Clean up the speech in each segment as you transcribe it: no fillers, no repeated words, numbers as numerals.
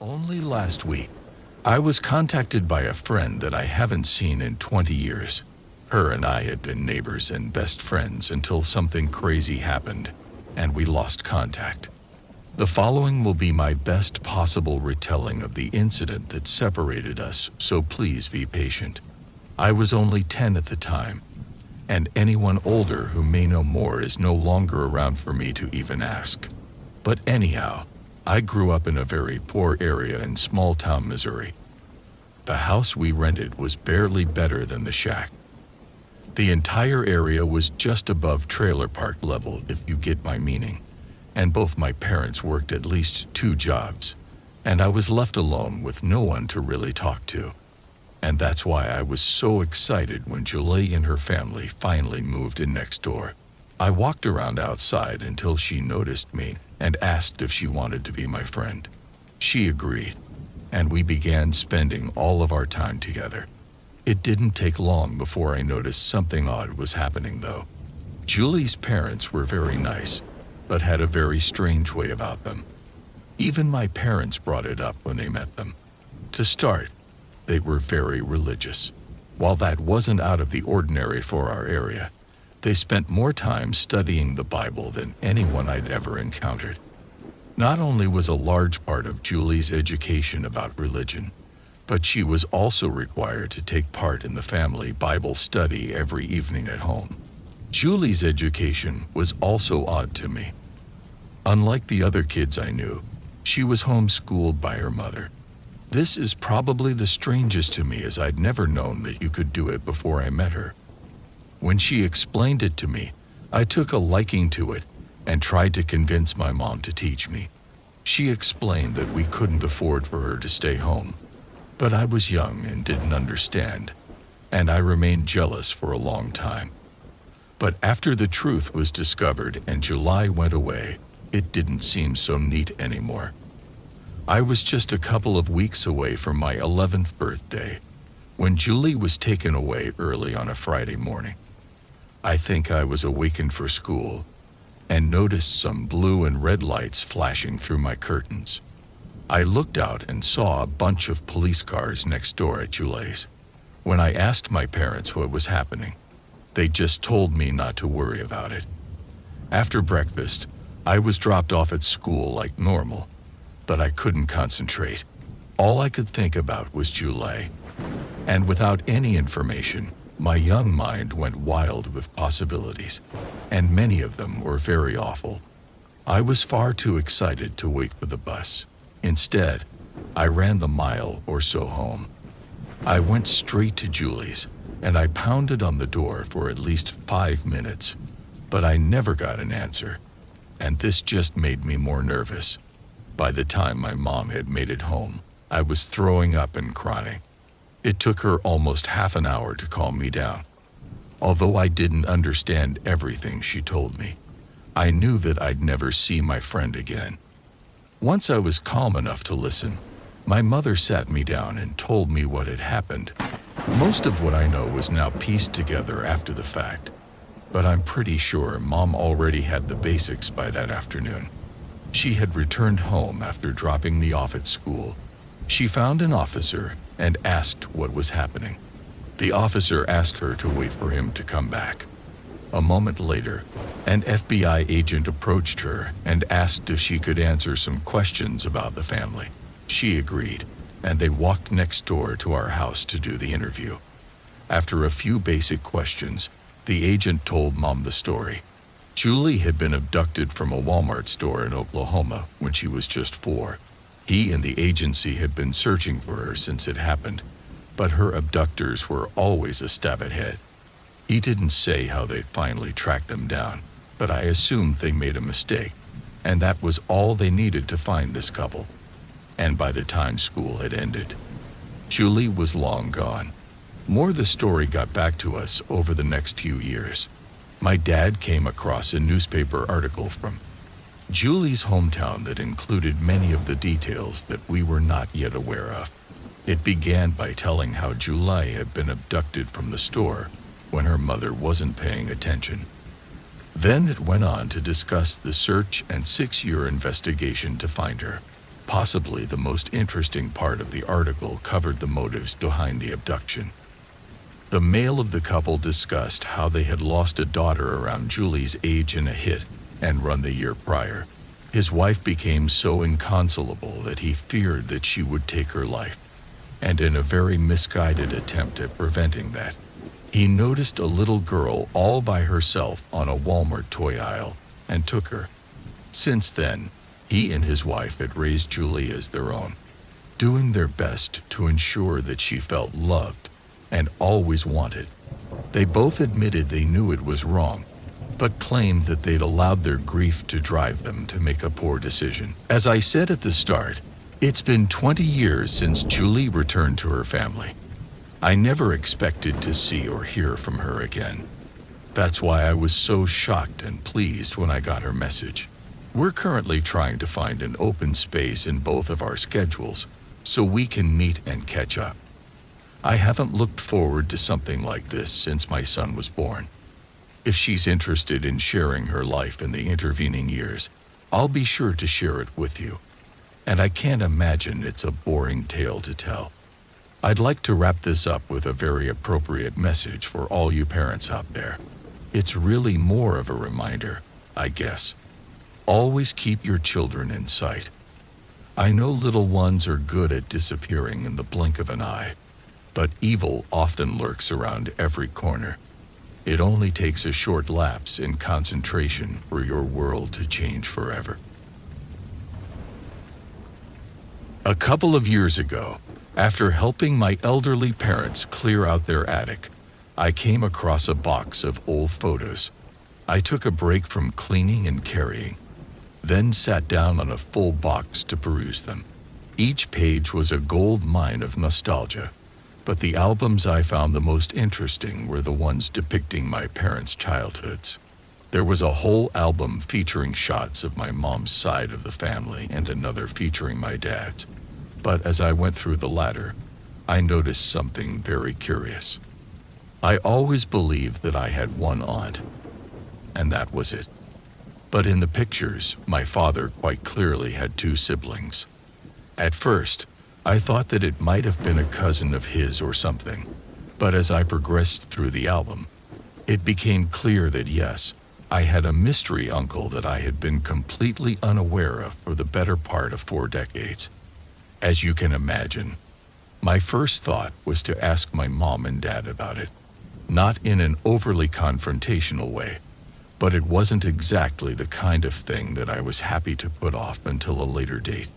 Only last week, I was contacted by a friend that I haven't seen in 20 years. Her and I had been neighbors and best friends until something crazy happened, and we lost contact. The following will be my best possible retelling of the incident that separated us, so please be patient. I was only 10 at the time, and anyone older who may know more is no longer around for me to even ask. But anyhow, I grew up in a very poor area in small-town Missouri. The house we rented was barely better than the shack. The entire area was just above trailer park level, if you get my meaning, and both my parents worked at least 2 jobs, and I was left alone with no one to really talk to. And that's why I was so excited when Julie and her family finally moved in next door. I walked around outside until she noticed me and asked if she wanted to be my friend. She agreed, and we began spending all of our time together. It didn't take long before I noticed something odd was happening though. Julie's parents were very nice, but had a very strange way about them. Even my parents brought it up when they met them. To start, they were very religious. While that wasn't out of the ordinary for our area, they spent more time studying the Bible than anyone I'd ever encountered. Not only was a large part of Julie's education about religion, but she was also required to take part in the family Bible study every evening at home. Julie's education was also odd to me. Unlike the other kids I knew, she was homeschooled by her mother. This is probably the strangest to me, as I'd never known that you could do it before I met her. When she explained it to me, I took a liking to it and tried to convince my mom to teach me. She explained that we couldn't afford for her to stay home, but I was young and didn't understand, and I remained jealous for a long time. But after the truth was discovered and July went away, it didn't seem so neat anymore. I was just a couple of weeks away from my 11th birthday when Julie was taken away early on a Friday morning. I think I was awakened for school and noticed some blue and red lights flashing through my curtains. I looked out and saw a bunch of police cars next door at Julie's. When I asked my parents what was happening, they just told me not to worry about it. After breakfast, I was dropped off at school like normal, but I couldn't concentrate. All I could think about was Julie, and without any information, my young mind went wild with possibilities, and many of them were very awful. I was far too excited to wait for the bus. Instead, I ran the mile or so home. I went straight to Julie's, and I pounded on the door for at least 5 minutes, but I never got an answer, and this just made me more nervous. By the time my mom had made it home, I was throwing up and crying. It took her almost half an hour to calm me down. Although I didn't understand everything she told me, I knew that I'd never see my friend again. Once I was calm enough to listen, my mother sat me down and told me what had happened. Most of what I know was now pieced together after the fact, but I'm pretty sure Mom already had the basics by that afternoon. She had returned home after dropping me off at school. She found an officer and asked what was happening. The officer asked her to wait for him to come back. A moment later, an FBI agent approached her and asked if she could answer some questions about the family. She agreed, and they walked next door to our house to do the interview. After a few basic questions, the agent told Mom the story. Julie had been abducted from a Walmart store in Oklahoma when she was just 4. He and the agency had been searching for her since it happened, but her abductors were always a step ahead. He didn't say how they finally tracked them down, but I assumed they made a mistake, and that was all they needed to find this couple. And by the time school had ended, Julie was long gone. More of the story got back to us over the next few years. My dad came across a newspaper article from Julie's hometown that included many of the details that we were not yet aware of. It began by telling how Julie had been abducted from the store when her mother wasn't paying attention. Then it went on to discuss the search and 6-year investigation to find her. Possibly the most interesting part of the article covered the motives behind the abduction. The male of the couple discussed how they had lost a daughter around Julie's age in a hit and run the year prior. His wife became so inconsolable that he feared that she would take her life, and in a very misguided attempt at preventing that, he noticed a little girl all by herself on a Walmart toy aisle and took her. Since then, he and his wife had raised Julie as their own, doing their best to ensure that she felt loved and always wanted. They both admitted they knew it was wrong, but claimed that they'd allowed their grief to drive them to make a poor decision. As I said at the start, it's been 20 years since Julie returned to her family. I never expected to see or hear from her again. That's why I was so shocked and pleased when I got her message. We're currently trying to find an open space in both of our schedules so we can meet and catch up. I haven't looked forward to something like this since my son was born. If she's interested in sharing her life in the intervening years, I'll be sure to share it with you. And I can't imagine it's a boring tale to tell. I'd like to wrap this up with a very appropriate message for all you parents out there. It's really more of a reminder, I guess. Always keep your children in sight. I know little ones are good at disappearing in the blink of an eye, but evil often lurks around every corner. It only takes a short lapse in concentration for your world to change forever. A couple of years ago, after helping my elderly parents clear out their attic, I came across a box of old photos. I took a break from cleaning and carrying, then sat down on a full box to peruse them. Each page was a gold mine of nostalgia, but the albums I found the most interesting were the ones depicting my parents' childhoods. There was a whole album featuring shots of my mom's side of the family and another featuring my dad's. But as I went through the latter, I noticed something very curious. I always believed that I had one aunt, and that was it. But in the pictures, my father quite clearly had two siblings. At first, I thought that it might have been a cousin of his or something, but as I progressed through the album, it became clear that yes, I had a mystery uncle that I had been completely unaware of for the better part of 4 decades. As you can imagine, my first thought was to ask my mom and dad about it, not in an overly confrontational way, but it wasn't exactly the kind of thing that I was happy to put off until a later date.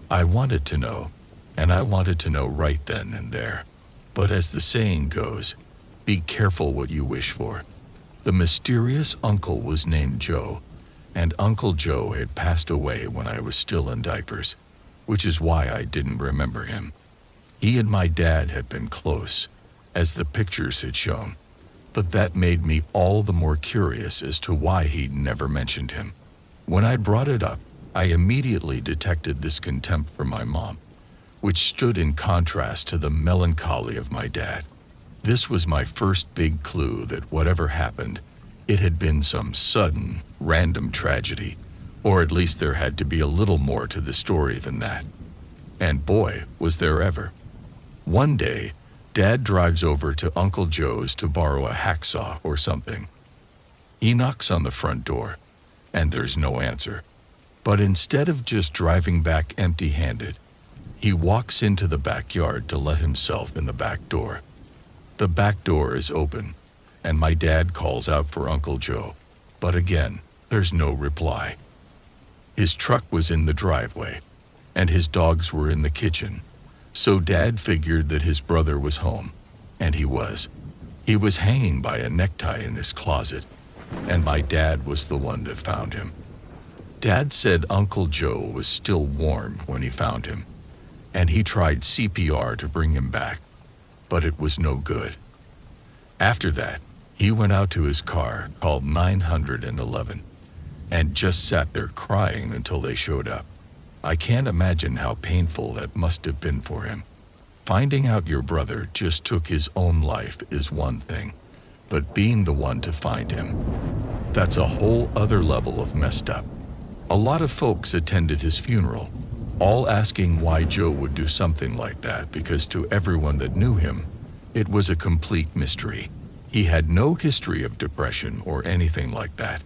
I wanted to know, and I wanted to know right then and there. But as the saying goes, be careful what you wish for. The mysterious uncle was named Joe, and Uncle Joe had passed away when I was still in diapers, which is why I didn't remember him. He and my dad had been close, as the pictures had shown, but that made me all the more curious as to why he'd never mentioned him. When I brought it up, I immediately detected this contempt for my mom, which stood in contrast to the melancholy of my dad. This was my first big clue that whatever happened, it had been some sudden, random tragedy, or at least there had to be a little more to the story than that. And boy, was there ever. One day, Dad drives over to Uncle Joe's to borrow a hacksaw or something. He knocks on the front door, and there's no answer. But instead of just driving back empty-handed, he walks into the backyard to let himself in the back door. The back door is open, and my dad calls out for Uncle Joe, but again, there's no reply. His truck was in the driveway, and his dogs were in the kitchen, so Dad figured that his brother was home, and he was. He was hanging by a necktie in his closet, and my dad was the one that found him. Dad said Uncle Joe was still warm when he found him, and he tried CPR to bring him back, but it was no good. After that, he went out to his car called 911 and just sat there crying until they showed up. I can't imagine how painful that must have been for him. Finding out your brother just took his own life is one thing, but being the one to find him, that's a whole other level of messed up. A lot of folks attended his funeral, all asking why Joe would do something like that because to everyone that knew him, it was a complete mystery. He had no history of depression or anything like that.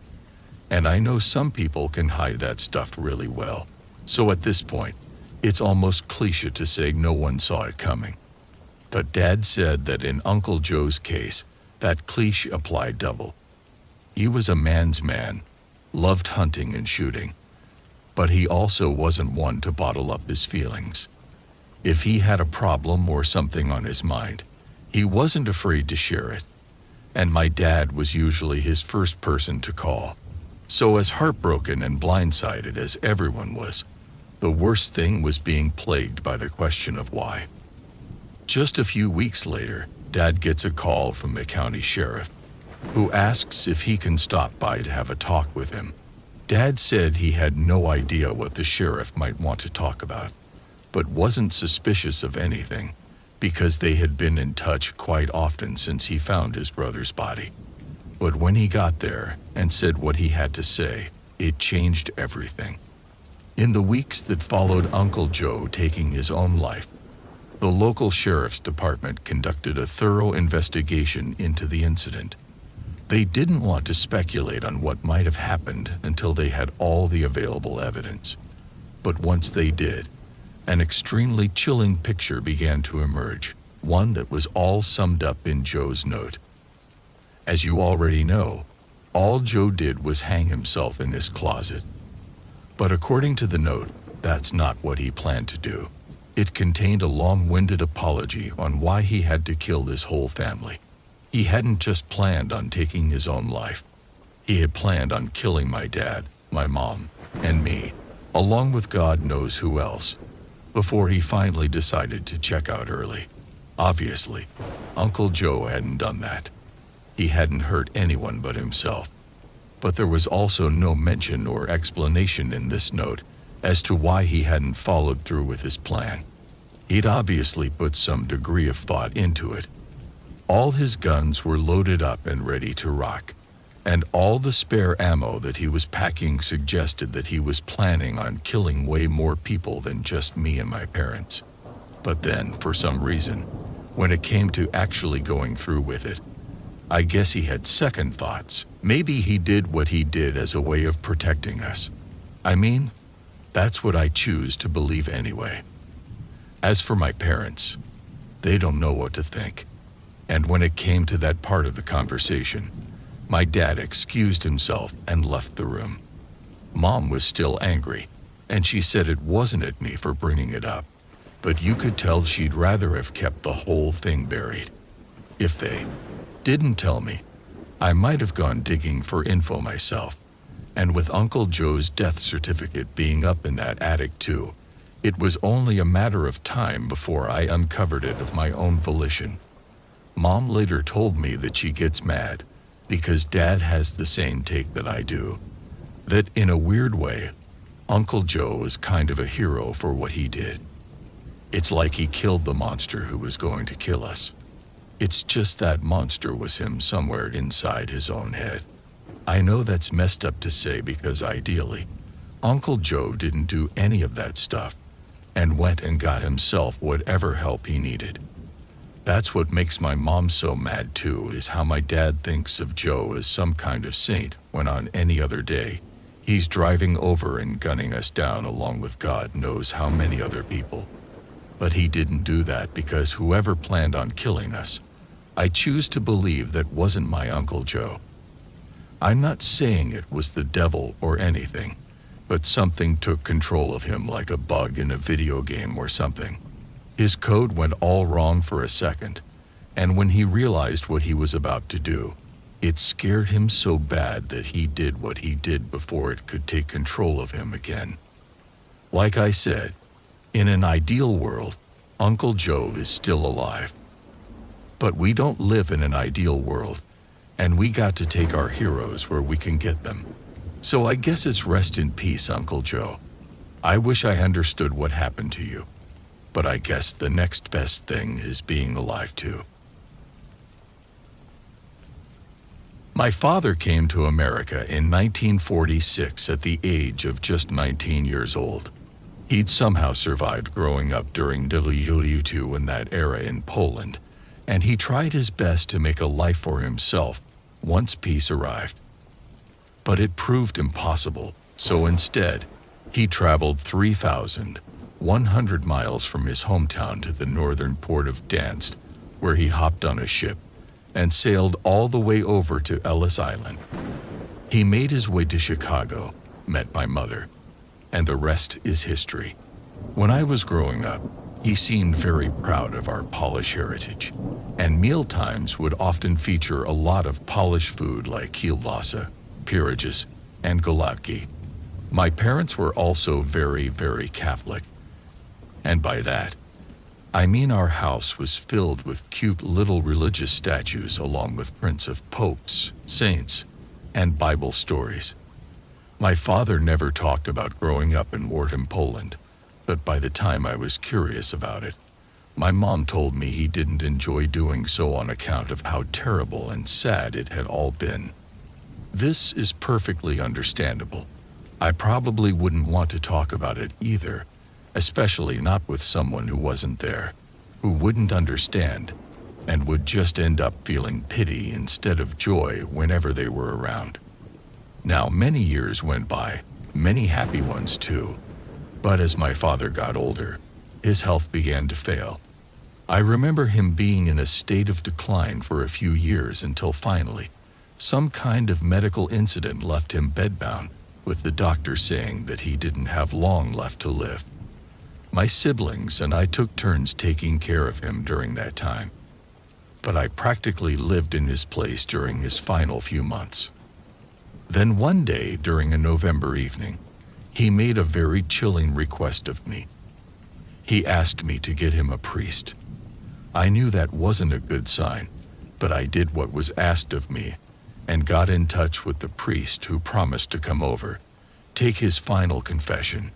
And I know some people can hide that stuff really well. So at this point, it's almost cliché to say no one saw it coming. But Dad said that in Uncle Joe's case, that cliché applied double. He was a man's man, loved hunting and shooting. But he also wasn't one to bottle up his feelings. If he had a problem or something on his mind, he wasn't afraid to share it. And my dad was usually his first person to call. So as heartbroken and blindsided as everyone was, the worst thing was being plagued by the question of why. Just a few weeks later, Dad gets a call from the county sheriff, who asks if he can stop by to have a talk with him. Dad said he had no idea what the sheriff might want to talk about, but wasn't suspicious of anything, because they had been in touch quite often since he found his brother's body. But when he got there and said what he had to say, it changed everything. In the weeks that followed Uncle Joe taking his own life, the local sheriff's department conducted a thorough investigation into the incident. They didn't want to speculate on what might have happened until they had all the available evidence. But once they did, an extremely chilling picture began to emerge, one that was all summed up in Joe's note. As you already know, all Joe did was hang himself in his closet. But according to the note, that's not what he planned to do. It contained a long-winded apology on why he had to kill this whole family. He hadn't just planned on taking his own life. He had planned on killing my dad, my mom, and me, along with God knows who else, before he finally decided to check out early. Obviously, Uncle Joe hadn't done that. He hadn't hurt anyone but himself. But there was also no mention or explanation in this note as to why he hadn't followed through with his plan. He'd obviously put some degree of thought into it. All his guns were loaded up and ready to rock, and all the spare ammo that he was packing suggested that he was planning on killing way more people than just me and my parents. But then, for some reason, when it came to actually going through with it, I guess he had second thoughts. Maybe he did what he did as a way of protecting us. I mean, that's what I choose to believe anyway. As for my parents, they don't know what to think. And when it came to that part of the conversation, my dad excused himself and left the room. Mom was still angry, and she said it wasn't at me for bringing it up, but you could tell she'd rather have kept the whole thing buried. If they didn't tell me, I might have gone digging for info myself, and with Uncle Joe's death certificate being up in that attic too, it was only a matter of time before I uncovered it of my own volition. Mom later told me that she gets mad because Dad has the same take that I do, that in a weird way, Uncle Joe was kind of a hero for what he did. It's like he killed the monster who was going to kill us. It's just that monster was him somewhere inside his own head. I know that's messed up to say because ideally, Uncle Joe didn't do any of that stuff and went and got himself whatever help he needed. That's what makes my mom so mad too, is how my dad thinks of Joe as some kind of saint when on any other day, he's driving over and gunning us down along with God knows how many other people. But he didn't do that because whoever planned on killing us, I choose to believe that wasn't my Uncle Joe. I'm not saying it was the devil or anything, but something took control of him like a bug in a video game or something. His code went all wrong for a second, and when he realized what he was about to do, it scared him so bad that he did what he did before it could take control of him again. Like I said, in an ideal world, Uncle Joe is still alive. But we don't live in an ideal world, and we got to take our heroes where we can get them. So I guess it's rest in peace, Uncle Joe. I wish I understood what happened to you. But I guess the next best thing is being alive too. My father came to America in 1946 at the age of just 19 years old. He'd somehow survived growing up during WW2 in that era in Poland, and he tried his best to make a life for himself once peace arrived. But it proved impossible, so instead, he traveled 3,100 miles from his hometown to the northern port of Danzig, where he hopped on a ship and sailed all the way over to Ellis Island. He made his way to Chicago, met my mother, and the rest is history. When I was growing up, he seemed very proud of our Polish heritage, and mealtimes would often feature a lot of Polish food like kielbasa, pierogies, and golatki. My parents were also very, very Catholic, and by that, I mean our house was filled with cute little religious statues along with prints of popes, saints, and Bible stories. My father never talked about growing up in wartime Poland, but by the time I was curious about it, my mom told me he didn't enjoy doing so on account of how terrible and sad it had all been. This is perfectly understandable. I probably wouldn't want to talk about it either, especially not with someone who wasn't there, who wouldn't understand, and would just end up feeling pity instead of joy whenever they were around. Now, many years went by, many happy ones too, but as my father got older, his health began to fail. I remember him being in a state of decline for a few years until finally, some kind of medical incident left him bedbound, with the doctor saying that he didn't have long left to live. My siblings and I took turns taking care of him during that time, but I practically lived in his place during his final few months. Then one day during a November evening, he made a very chilling request of me. He asked me to get him a priest. I knew that wasn't a good sign, but I did what was asked of me and got in touch with the priest who promised to come over, take his final confession,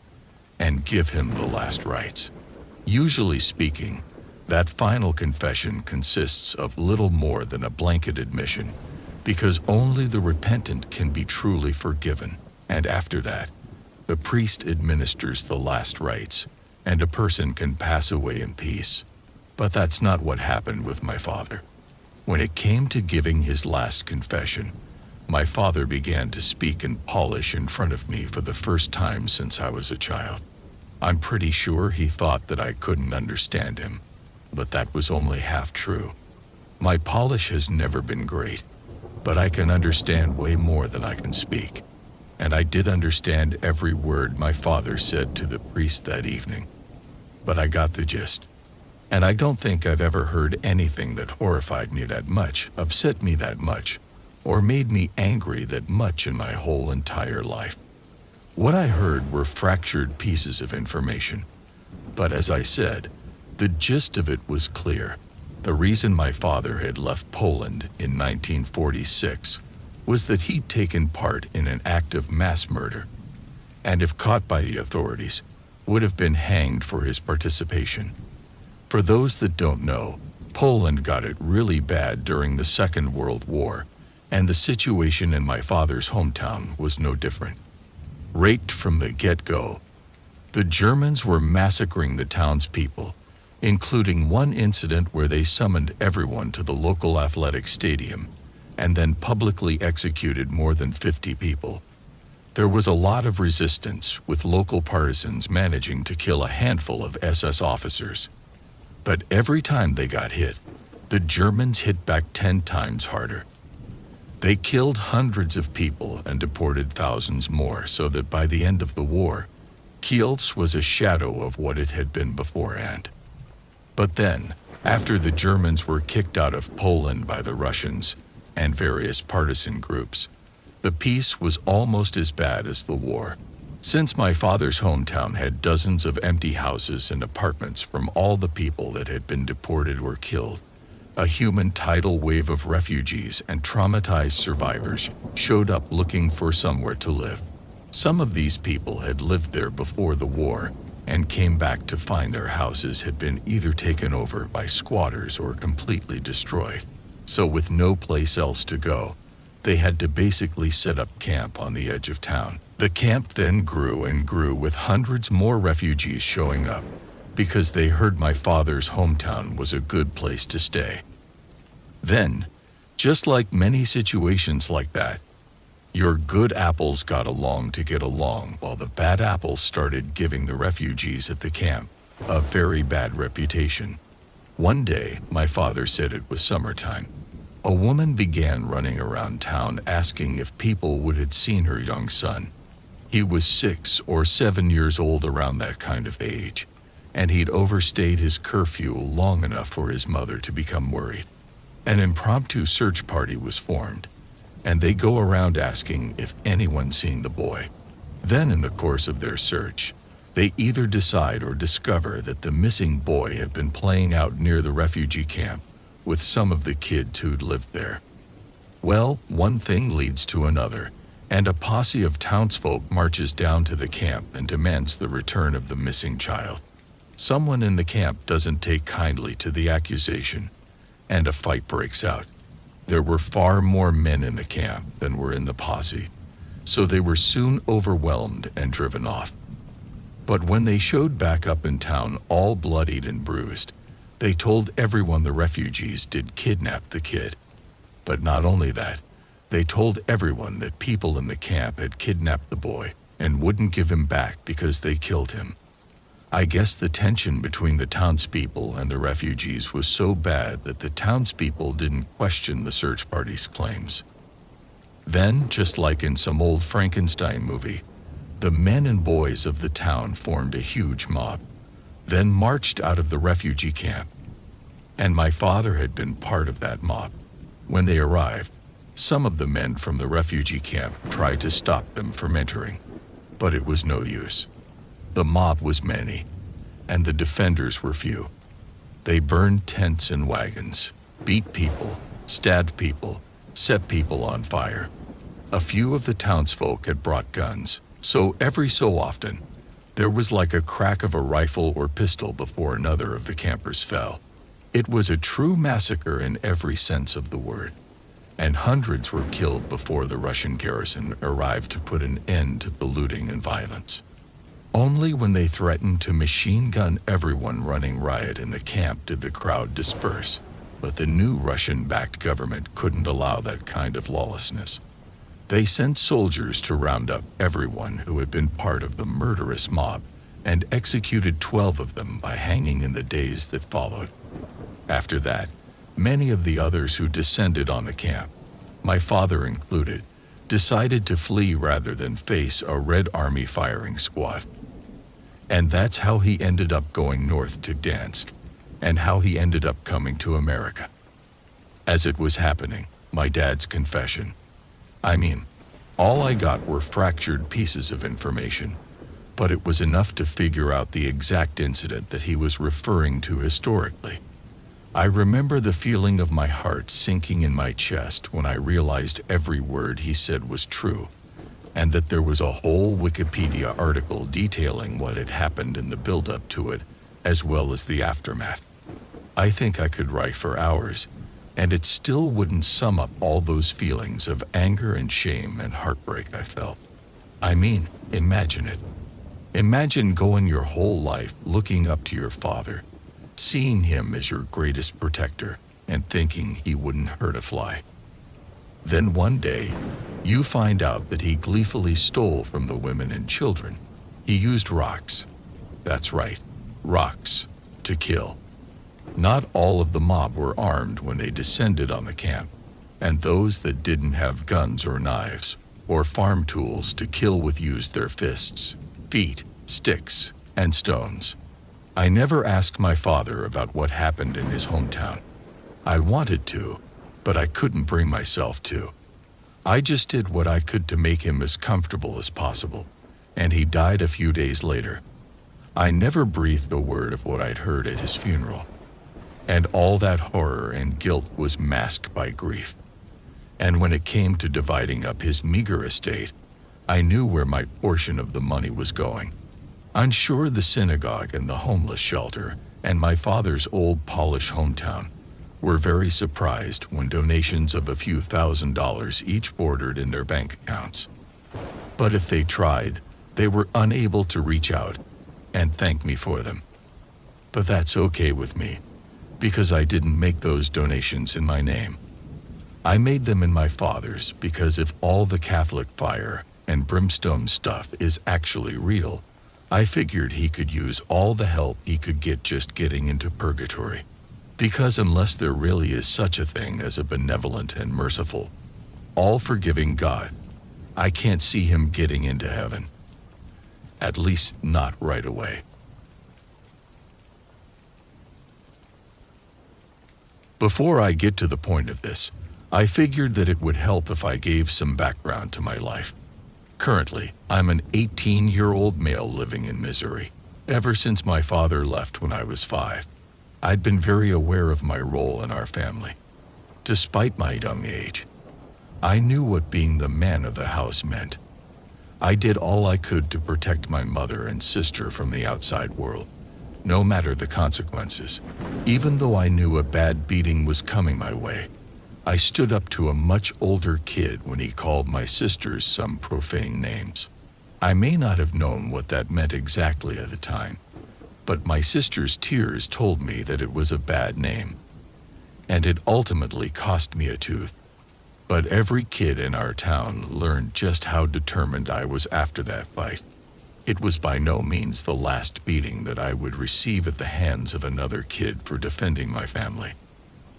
and give him the last rites. Usually speaking, that final confession consists of little more than a blanket admission, because only the repentant can be truly forgiven, and after that, the priest administers the last rites, and a person can pass away in peace. But that's not what happened with my father. When it came to giving his last confession, my father began to speak in Polish in front of me for the first time since I was a child. I'm pretty sure he thought that I couldn't understand him, but that was only half true. My Polish has never been great, but I can understand way more than I can speak, and I did understand every word my father said to the priest that evening. But I got the gist, and I don't think I've ever heard anything that horrified me that much, upset me that much, or made me angry that much in my whole entire life. What I heard were fractured pieces of information, but as I said, the gist of it was clear. The reason my father had left Poland in 1946 was that he'd taken part in an act of mass murder, and if caught by the authorities, would have been hanged for his participation. For those that don't know, Poland got it really bad during the Second World War, and the situation in my father's hometown was no different. Right from the get-go, the Germans were massacring the townspeople, including one incident where they summoned everyone to the local athletic stadium and then publicly executed more than 50 people. There was a lot of resistance, with local partisans managing to kill a handful of SS officers. But every time they got hit, the Germans hit back 10 times harder. They killed hundreds of people and deported thousands more, so that by the end of the war, Kielce was a shadow of what it had been beforehand. But then, after the Germans were kicked out of Poland by the Russians and various partisan groups, the peace was almost as bad as the war. Since my father's hometown had dozens of empty houses and apartments from all the people that had been deported or killed, a human tidal wave of refugees and traumatized survivors showed up looking for somewhere to live. Some of these people had lived there before the war and came back to find their houses had been either taken over by squatters or completely destroyed. So with no place else to go, They had to basically set up camp on the edge of town. The camp then grew and grew, with hundreds more refugees showing up because they heard my father's hometown was a good place to stay. Then, just like many situations like that, your good apples got along to get along, while the bad apples started giving the refugees at the camp a very bad reputation. One day, my father said it was summertime. A woman began running around town asking if people would have seen her young son. He was 6 or 7 years old, around that kind of age, and he'd overstayed his curfew long enough for his mother to become worried. An impromptu search party was formed, and they go around asking if anyone's seen the boy. Then in the course of their search, they either decide or discover that the missing boy had been playing out near the refugee camp with some of the kids who'd lived there. Well, one thing leads to another, and a posse of townsfolk marches down to the camp and demands the return of the missing child. Someone in the camp doesn't take kindly to the accusation, and a fight breaks out. There were far more men in the camp than were in the posse, so they were soon overwhelmed and driven off. But when they showed back up in town, all bloodied and bruised, they told everyone the refugees did kidnap the kid. But not only that, they told everyone that people in the camp had kidnapped the boy and wouldn't give him back because they killed him. I guess the tension between the townspeople and the refugees was so bad that the townspeople didn't question the search party's claims. Then, just like in some old Frankenstein movie, the men and boys of the town formed a huge mob, then marched out of the refugee camp. And my father had been part of that mob. When they arrived, some of the men from the refugee camp tried to stop them from entering, but it was no use. The mob was many, and the defenders were few. They burned tents and wagons, beat people, stabbed people, set people on fire. A few of the townsfolk had brought guns, so every so often, there was like a crack of a rifle or pistol before another of the campers fell. It was a true massacre in every sense of the word, and hundreds were killed before the Russian garrison arrived to put an end to the looting and violence. Only when they threatened to machine gun everyone running riot in the camp did the crowd disperse, but the new Russian-backed government couldn't allow that kind of lawlessness. They sent soldiers to round up everyone who had been part of the murderous mob and executed 12 of them by hanging in the days that followed. After that, many of the others who descended on the camp, my father included, decided to flee rather than face a Red Army firing squad. And that's how he ended up going north to Gdansk, and how he ended up coming to America. As it was happening, my dad's confession, all I got were fractured pieces of information, but it was enough to figure out the exact incident that he was referring to historically. I remember the feeling of my heart sinking in my chest when I realized every word he said was true, and that there was a whole Wikipedia article detailing what had happened in the build-up to it, as well as the aftermath. I think I could write for hours, and it still wouldn't sum up all those feelings of anger and shame and heartbreak I felt. Imagine it. Imagine going your whole life looking up to your father, seeing him as your greatest protector, and thinking he wouldn't hurt a fly. Then one day, you find out that he gleefully stole from the women and children. He used rocks. That's right, rocks, to kill. Not all of the mob were armed when they descended on the camp, and those that didn't have guns or knives or farm tools to kill with used their fists, feet, sticks, and stones. I never asked my father about what happened in his hometown. I wanted to, but I couldn't bring myself to. I just did what I could to make him as comfortable as possible, and he died a few days later. I never breathed a word of what I'd heard at his funeral. And all that horror and guilt was masked by grief. And when it came to dividing up his meager estate, I knew where my portion of the money was going. I'm sure the synagogue and the homeless shelter and my father's old Polish hometown were very surprised when donations of a few $1,000s each bordered in their bank accounts. But if they tried, they were unable to reach out and thank me for them. But that's okay with me, because I didn't make those donations in my name. I made them in my Father's, because if all the Catholic fire and brimstone stuff is actually real, I figured he could use all the help he could get just getting into purgatory. Because unless there really is such a thing as a benevolent and merciful, all-forgiving God, I can't see him getting into heaven. At least not right away. Before I get to the point of this, I figured that it would help if I gave some background to my life. Currently, I'm an 18-year-old male living in Missouri. Ever since my father left when I was 5, I'd been very aware of my role in our family. Despite my young age, I knew what being the man of the house meant. I did all I could to protect my mother and sister from the outside world, no matter the consequences. Even though I knew a bad beating was coming my way, I stood up to a much older kid when he called my sisters some profane names. I may not have known what that meant exactly at the time, but my sister's tears told me that it was a bad name, and it ultimately cost me a tooth. But every kid in our town learned just how determined I was after that fight. It was by no means the last beating that I would receive at the hands of another kid for defending my family.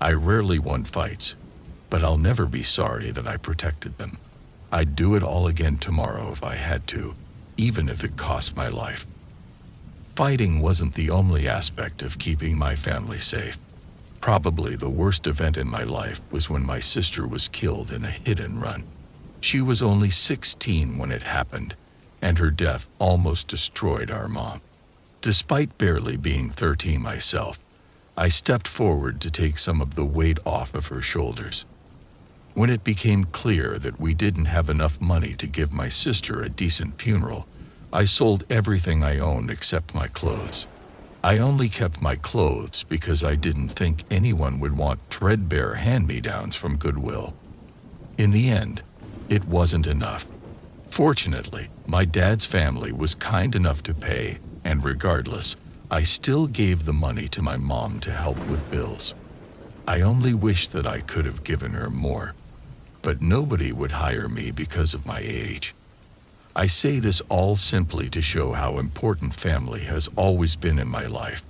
I rarely won fights, but I'll never be sorry that I protected them. I'd do it all again tomorrow if I had to, even if it cost my life. Fighting wasn't the only aspect of keeping my family safe. Probably the worst event in my life was when my sister was killed in a hit and run. She was only 16 when it happened, and her death almost destroyed our mom. Despite barely being 13 myself, I stepped forward to take some of the weight off of her shoulders. When it became clear that we didn't have enough money to give my sister a decent funeral, I sold everything I owned except my clothes. I only kept my clothes because I didn't think anyone would want threadbare hand-me-downs from Goodwill. In the end, it wasn't enough. Fortunately, my dad's family was kind enough to pay, and regardless, I still gave the money to my mom to help with bills. I only wish that I could have given her more, but nobody would hire me because of my age. I say this all simply to show how important family has always been in my life,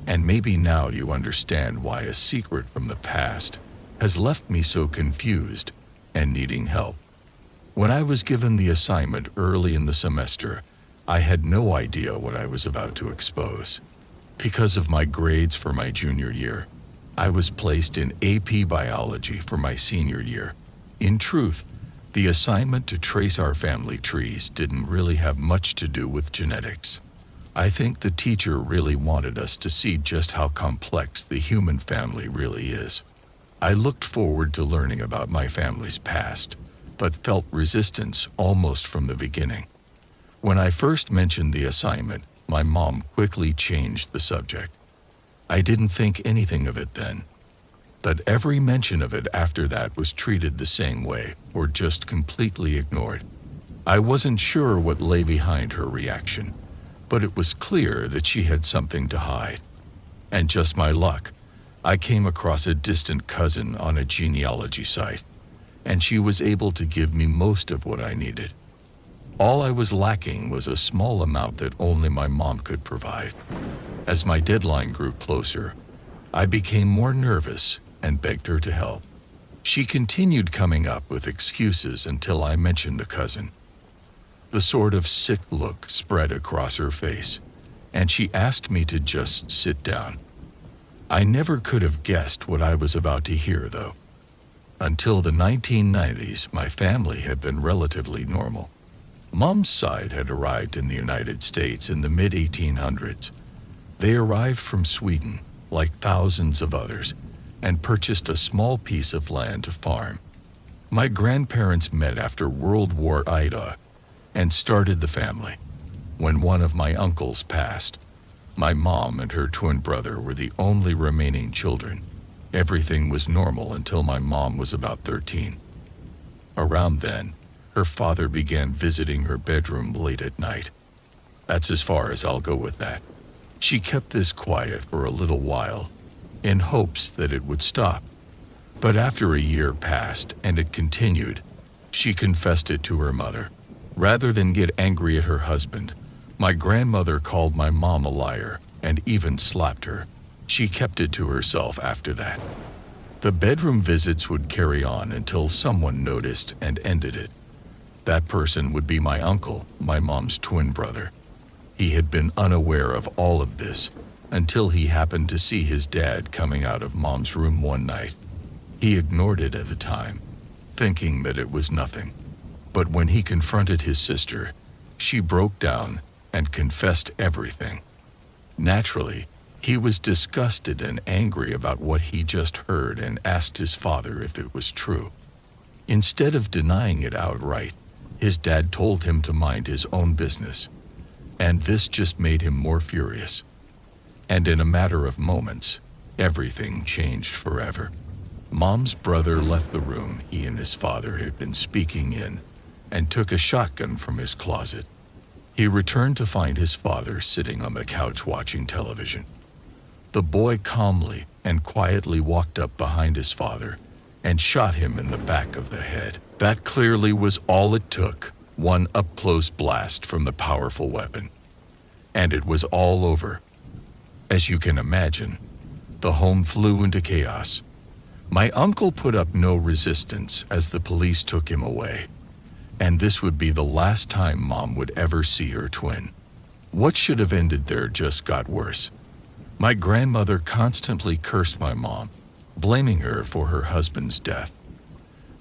and maybe now you understand why a secret from the past has left me so confused and needing help. When I was given the assignment early in the semester, I had no idea what I was about to expose. Because of my grades for my junior year, I was placed in AP Biology for my senior year. In truth, the assignment to trace our family trees didn't really have much to do with genetics. I think the teacher really wanted us to see just how complex the human family really is. I looked forward to learning about my family's past, but felt resistance almost from the beginning. When I first mentioned the assignment, my mom quickly changed the subject. I didn't think anything of it then, but every mention of it after that was treated the same way or just completely ignored. I wasn't sure what lay behind her reaction, but it was clear that she had something to hide. And just my luck, I came across a distant cousin on a genealogy site, and she was able to give me most of what I needed. All I was lacking was a small amount that only my mom could provide. As my deadline grew closer, I became more nervous and begged her to help. She continued coming up with excuses until I mentioned the cousin. The sort of sick look spread across her face, and she asked me to just sit down. I never could have guessed what I was about to hear, though. Until the 1990s, my family had been relatively normal. Mom's side had arrived in the United States in the mid-1800s. They arrived from Sweden, like thousands of others, and purchased a small piece of land to farm. My grandparents met after World War I and started the family. When one of my uncles passed, my mom and her twin brother were the only remaining children. Everything was normal until my mom was about 13. Around then, her father began visiting her bedroom late at night. That's as far as I'll go with that. She kept this quiet for a little while, in hopes that it would stop. But after a year passed and it continued, she confessed it to her mother. Rather than get angry at her husband, my grandmother called my mom a liar and even slapped her. She kept it to herself after that. The bedroom visits would carry on until someone noticed and ended it. That person would be my uncle, my mom's twin brother. He had been unaware of all of this until he happened to see his dad coming out of mom's room one night. He ignored it at the time, thinking that it was nothing. But when he confronted his sister, she broke down and confessed everything. Naturally, he was disgusted and angry about what he just heard and asked his father if it was true. Instead of denying it outright, his dad told him to mind his own business, and this just made him more furious. And in a matter of moments, everything changed forever. Mom's brother left the room he and his father had been speaking in and took a shotgun from his closet. He returned to find his father sitting on the couch watching television. The boy calmly and quietly walked up behind his father and shot him in the back of the head. That clearly was all it took, one up-close blast from the powerful weapon. And it was all over. As you can imagine, the home flew into chaos. My uncle put up no resistance as the police took him away. And this would be the last time Mom would ever see her twin. What should have ended there just got worse. My grandmother constantly cursed my mom, blaming her for her husband's death.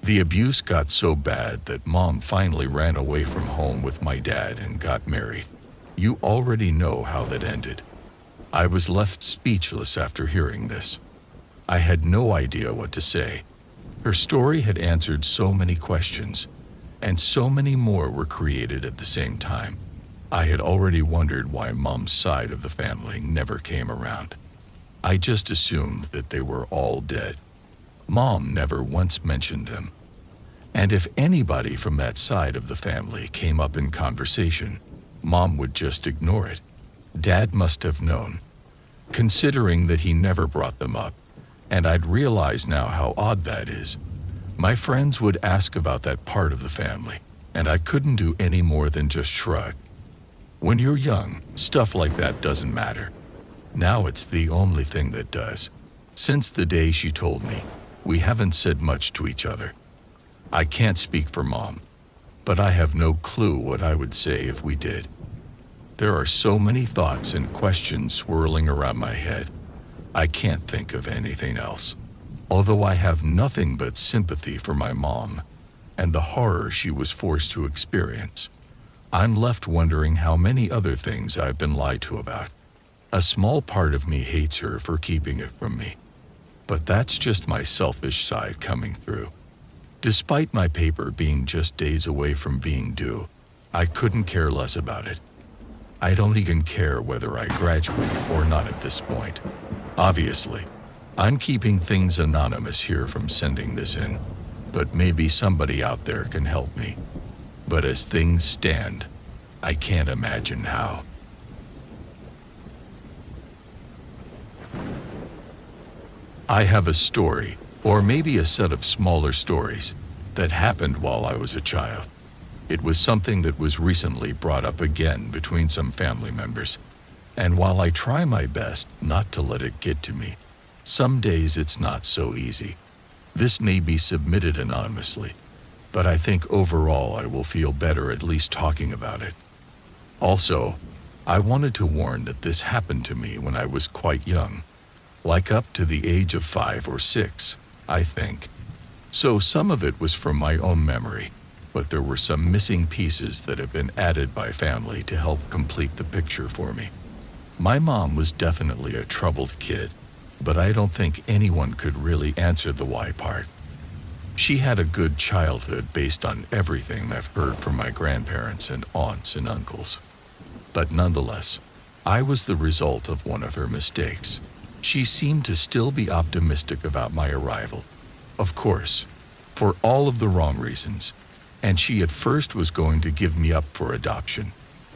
The abuse got so bad that Mom finally ran away from home with my dad and got married. You already know how that ended. I was left speechless after hearing this. I had no idea what to say. Her story had answered so many questions, and so many more were created at the same time. I had already wondered why Mom's side of the family never came around. I just assumed that they were all dead. Mom never once mentioned them. And if anybody from that side of the family came up in conversation, Mom would just ignore it. Dad must have known, considering that he never brought them up, and I'd realize now how odd that is. My friends would ask about that part of the family, and I couldn't do any more than just shrug. When you're young, stuff like that doesn't matter. Now it's the only thing that does. Since the day she told me, we haven't said much to each other. I can't speak for Mom, but I have no clue what I would say if we did. There are so many thoughts and questions swirling around my head. I can't think of anything else. Although I have nothing but sympathy for my mom and the horror she was forced to experience, I'm left wondering how many other things I've been lied to about. A small part of me hates her for keeping it from me, but that's just my selfish side coming through. Despite my paper being just days away from being due, I couldn't care less about it. I don't even care whether I graduate or not at this point. Obviously, I'm keeping things anonymous here from sending this in, but maybe somebody out there can help me. But as things stand, I can't imagine how. I have a story, or maybe a set of smaller stories, that happened while I was a child. It was something that was recently brought up again between some family members, and while I try my best not to let it get to me, some days it's not so easy. This may be submitted anonymously, but I think overall I will feel better at least talking about it. Also, I wanted to warn that this happened to me when I was quite young, like up to the age of 5 or 6, I think. So some of it was from my own memory, but there were some missing pieces that have been added by family to help complete the picture for me. My mom was definitely a troubled kid, but I don't think anyone could really answer the why part. She had a good childhood based on everything I've heard from my grandparents and aunts and uncles. But nonetheless, I was the result of one of her mistakes. She seemed to still be optimistic about my arrival. Of course, for all of the wrong reasons. And she at first was going to give me up for adoption,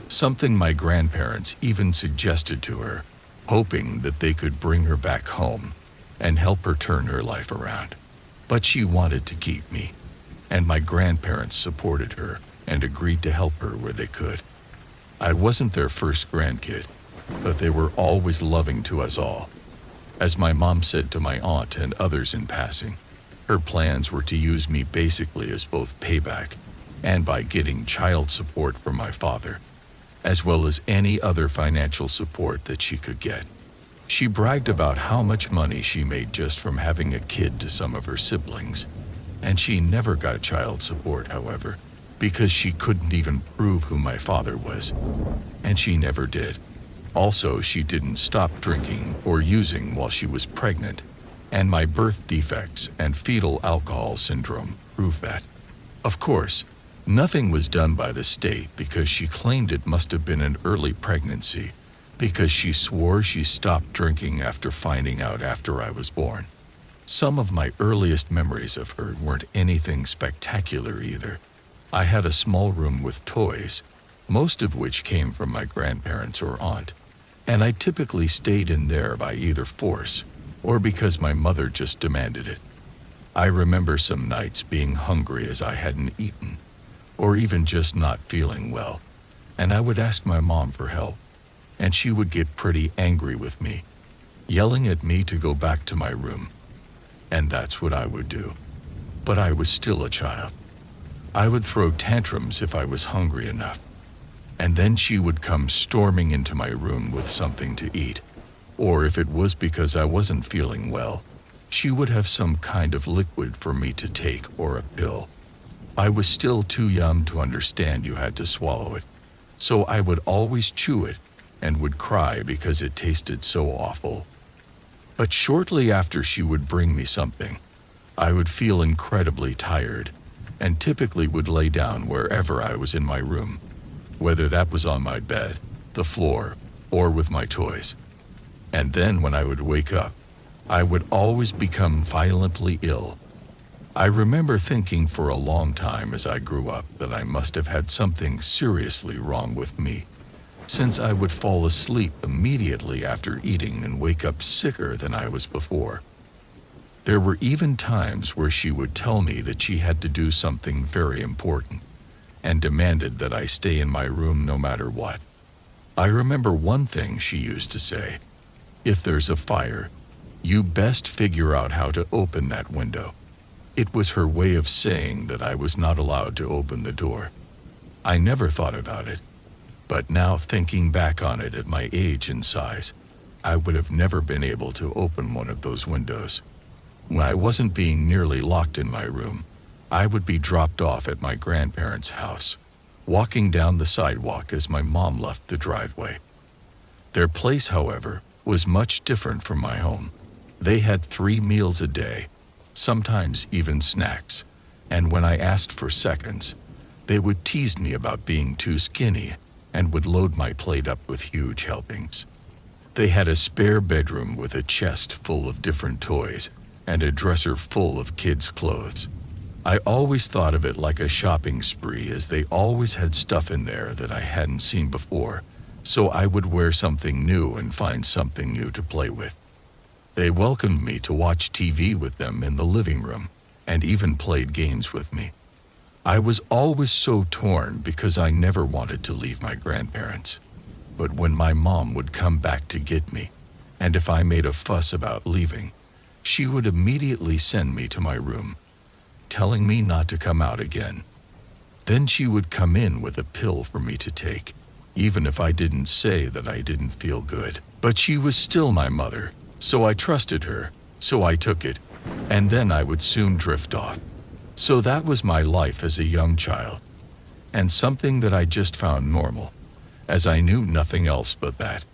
something my grandparents even suggested to her, hoping that they could bring her back home and help her turn her life around. But she wanted to keep me, and my grandparents supported her and agreed to help her where they could. I wasn't their first grandkid, but they were always loving to us all. As my mom said to my aunt and others in passing, her plans were to use me basically as both payback and by getting child support from my father, as well as any other financial support that she could get. She bragged about how much money she made just from having a kid to some of her siblings, and she never got child support, however, because she couldn't even prove who my father was, and she never did. Also, she didn't stop drinking or using while she was pregnant, and my birth defects and fetal alcohol syndrome prove that. Of course, nothing was done by the state because she claimed it must have been an early pregnancy, because she swore she stopped drinking after finding out after I was born. Some of my earliest memories of her weren't anything spectacular either. I had a small room with toys, most of which came from my grandparents or aunt, and I typically stayed in there by either force or because my mother just demanded it. I remember some nights being hungry as I hadn't eaten, or even just not feeling well, and I would ask my mom for help, and she would get pretty angry with me, yelling at me to go back to my room. And that's what I would do. But I was still a child. I would throw tantrums if I was hungry enough, and then she would come storming into my room with something to eat. Or if it was because I wasn't feeling well, she would have some kind of liquid for me to take or a pill. I was still too young to understand you had to swallow it, so I would always chew it and would cry because it tasted so awful. But shortly after she would bring me something, I would feel incredibly tired and typically would lay down wherever I was in my room, whether that was on my bed, the floor, or with my toys. And then when I would wake up, I would always become violently ill. I remember thinking for a long time as I grew up that I must have had something seriously wrong with me, since I would fall asleep immediately after eating and wake up sicker than I was before. There were even times where she would tell me that she had to do something very important and demanded that I stay in my room no matter what. I remember one thing she used to say: "If there's a fire, you best figure out how to open that window." It was her way of saying that I was not allowed to open the door. I never thought about it, but now thinking back on it at my age and size, I would have never been able to open one of those windows. When I wasn't being nearly locked in my room, I would be dropped off at my grandparents' house, walking down the sidewalk as my mom left the driveway. Their place, however, was much different from my home. They had 3 meals a day, sometimes even snacks, and when I asked for seconds, they would tease me about being too skinny and would load my plate up with huge helpings. They had a spare bedroom with a chest full of different toys and a dresser full of kids' clothes. I always thought of it like a shopping spree, as they always had stuff in there that I hadn't seen before, so I would wear something new and find something new to play with. They welcomed me to watch TV with them in the living room and even played games with me. I was always so torn because I never wanted to leave my grandparents. But when my mom would come back to get me, and if I made a fuss about leaving, she would immediately send me to my room, telling me not to come out again. Then she would come in with a pill for me to take, even if I didn't say that I didn't feel good. But she was still my mother, so I trusted her, so I took it, and then I would soon drift off. So that was my life as a young child, and something that I just found normal, as I knew nothing else but that.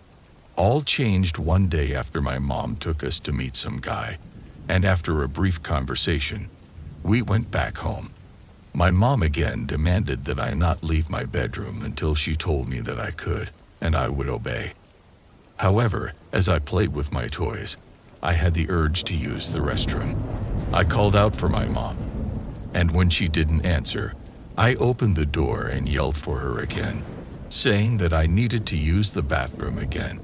All changed one day after my mom took us to meet some guy, and after a brief conversation, we went back home. My mom again demanded that I not leave my bedroom until she told me that I could, and I would obey. However, as I played with my toys, I had the urge to use the restroom. I called out for my mom, and when she didn't answer, I opened the door and yelled for her again, saying that I needed to use the bathroom again.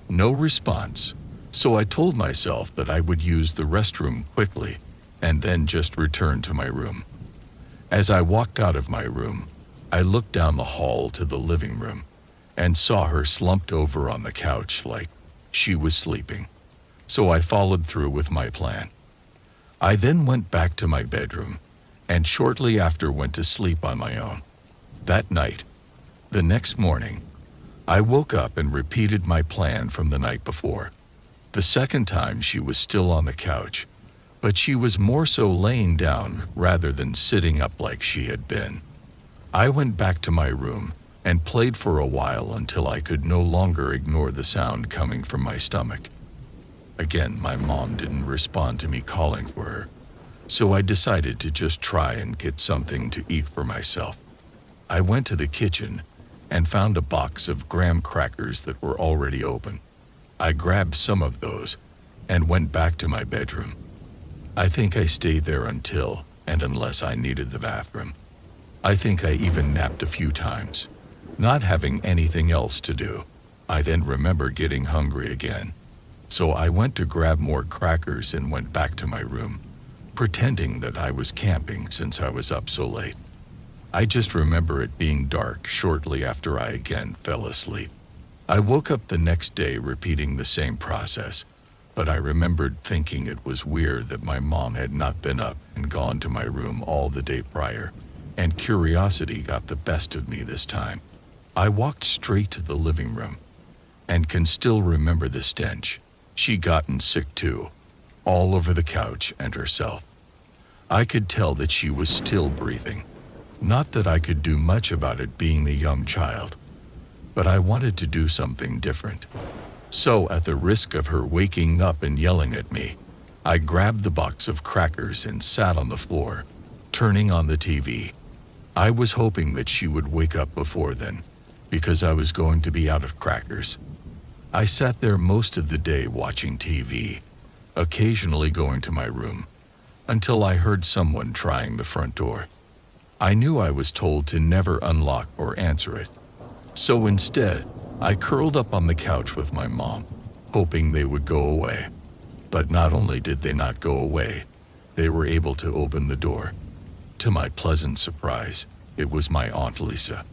No response, so I told myself that I would use the restroom quickly and then just return to my room. As I walked out of my room, I looked down the hall to the living room and saw her slumped over on the couch like she was sleeping. So I followed through with my plan. I then went back to my bedroom and shortly after went to sleep on my own. That night, the next morning, I woke up and repeated my plan from the night before. The second time she was still on the couch, but she was more so laying down rather than sitting up like she had been. I went back to my room and played for a while until I could no longer ignore the sound coming from my stomach. Again, my mom didn't respond to me calling for her, so I decided to just try and get something to eat for myself. I went to the kitchen and found a box of graham crackers that were already open. I grabbed some of those and went back to my bedroom. I think I stayed there until and unless I needed the bathroom. I think I even napped a few times, not having anything else to do. I then remember getting hungry again, so I went to grab more crackers and went back to my room, pretending that I was camping since I was up so late. I just remember it being dark shortly after I again fell asleep. I woke up the next day repeating the same process, but I remembered thinking it was weird that my mom had not been up and gone to my room all the day prior, and curiosity got the best of me this time. I walked straight to the living room and can still remember the stench. She'd gotten sick too, all over the couch and herself. I could tell that she was still breathing. Not that I could do much about it being a young child, but I wanted to do something different. So at the risk of her waking up and yelling at me, I grabbed the box of crackers and sat on the floor, turning on the TV. I was hoping that she would wake up before then, because I was going to be out of crackers. I sat there most of the day watching TV, occasionally going to my room, until I heard someone trying the front door. I knew I was told to never unlock or answer it. So instead, I curled up on the couch with my mom, hoping they would go away. But not only did they not go away, they were able to open the door. To my pleasant surprise, it was my Aunt Lisa.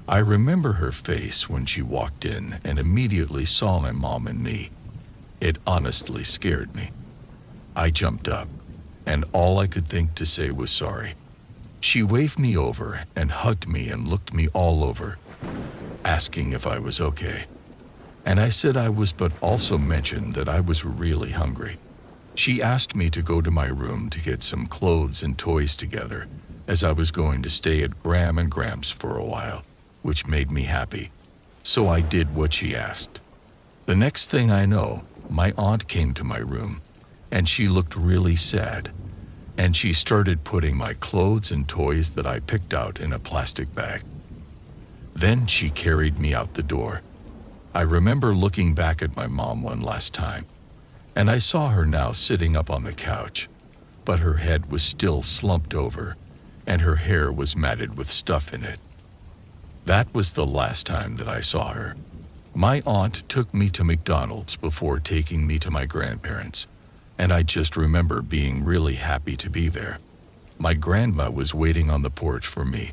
I remember her face when she walked in and immediately saw my mom and me. It honestly scared me. I jumped up, and all I could think to say was sorry. She waved me over and hugged me and looked me all over, asking if I was okay. And I said I was, but also mentioned that I was really hungry. She asked me to go to my room to get some clothes and toys together, as I was going to stay at Graham and Gramps for a while, which made me happy. So I did what she asked. The next thing I know, my aunt came to my room, and she looked really sad. And she started putting my clothes and toys that I picked out in a plastic bag. Then she carried me out the door. I remember looking back at my mom one last time, and I saw her now sitting up on the couch, but her head was still slumped over, and her hair was matted with stuff in it. That was the last time that I saw her. My aunt took me to McDonald's before taking me to my grandparents', and I just remember being really happy to be there. My grandma was waiting on the porch for me,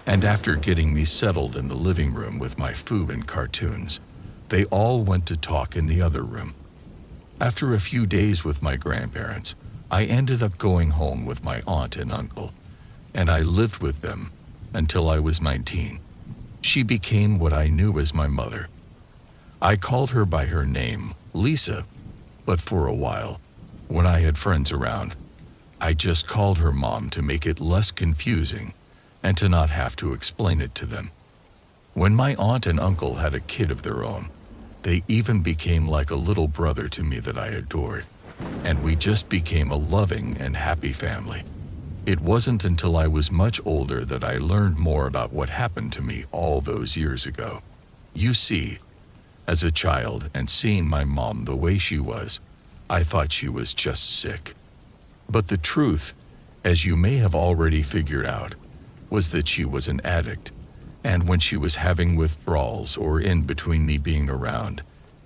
and after getting me settled in the living room with my food and cartoons, they all went to talk in the other room. After a few days with my grandparents, I ended up going home with my aunt and uncle, and I lived with them until I was 19. She became what I knew as my mother. I called her by her name, Lisa, but for a while, when I had friends around, I just called her Mom to make it less confusing and to not have to explain it to them. When my aunt and uncle had a kid of their own, they even became like a little brother to me that I adored, and we just became a loving and happy family. It wasn't until I was much older that I learned more about what happened to me all those years ago. You see, As a child and seeing my mom the way she was, I thought she was just sick. But the truth, as you may have already figured out, was that she was an addict, and when she was having withdrawals or in between me being around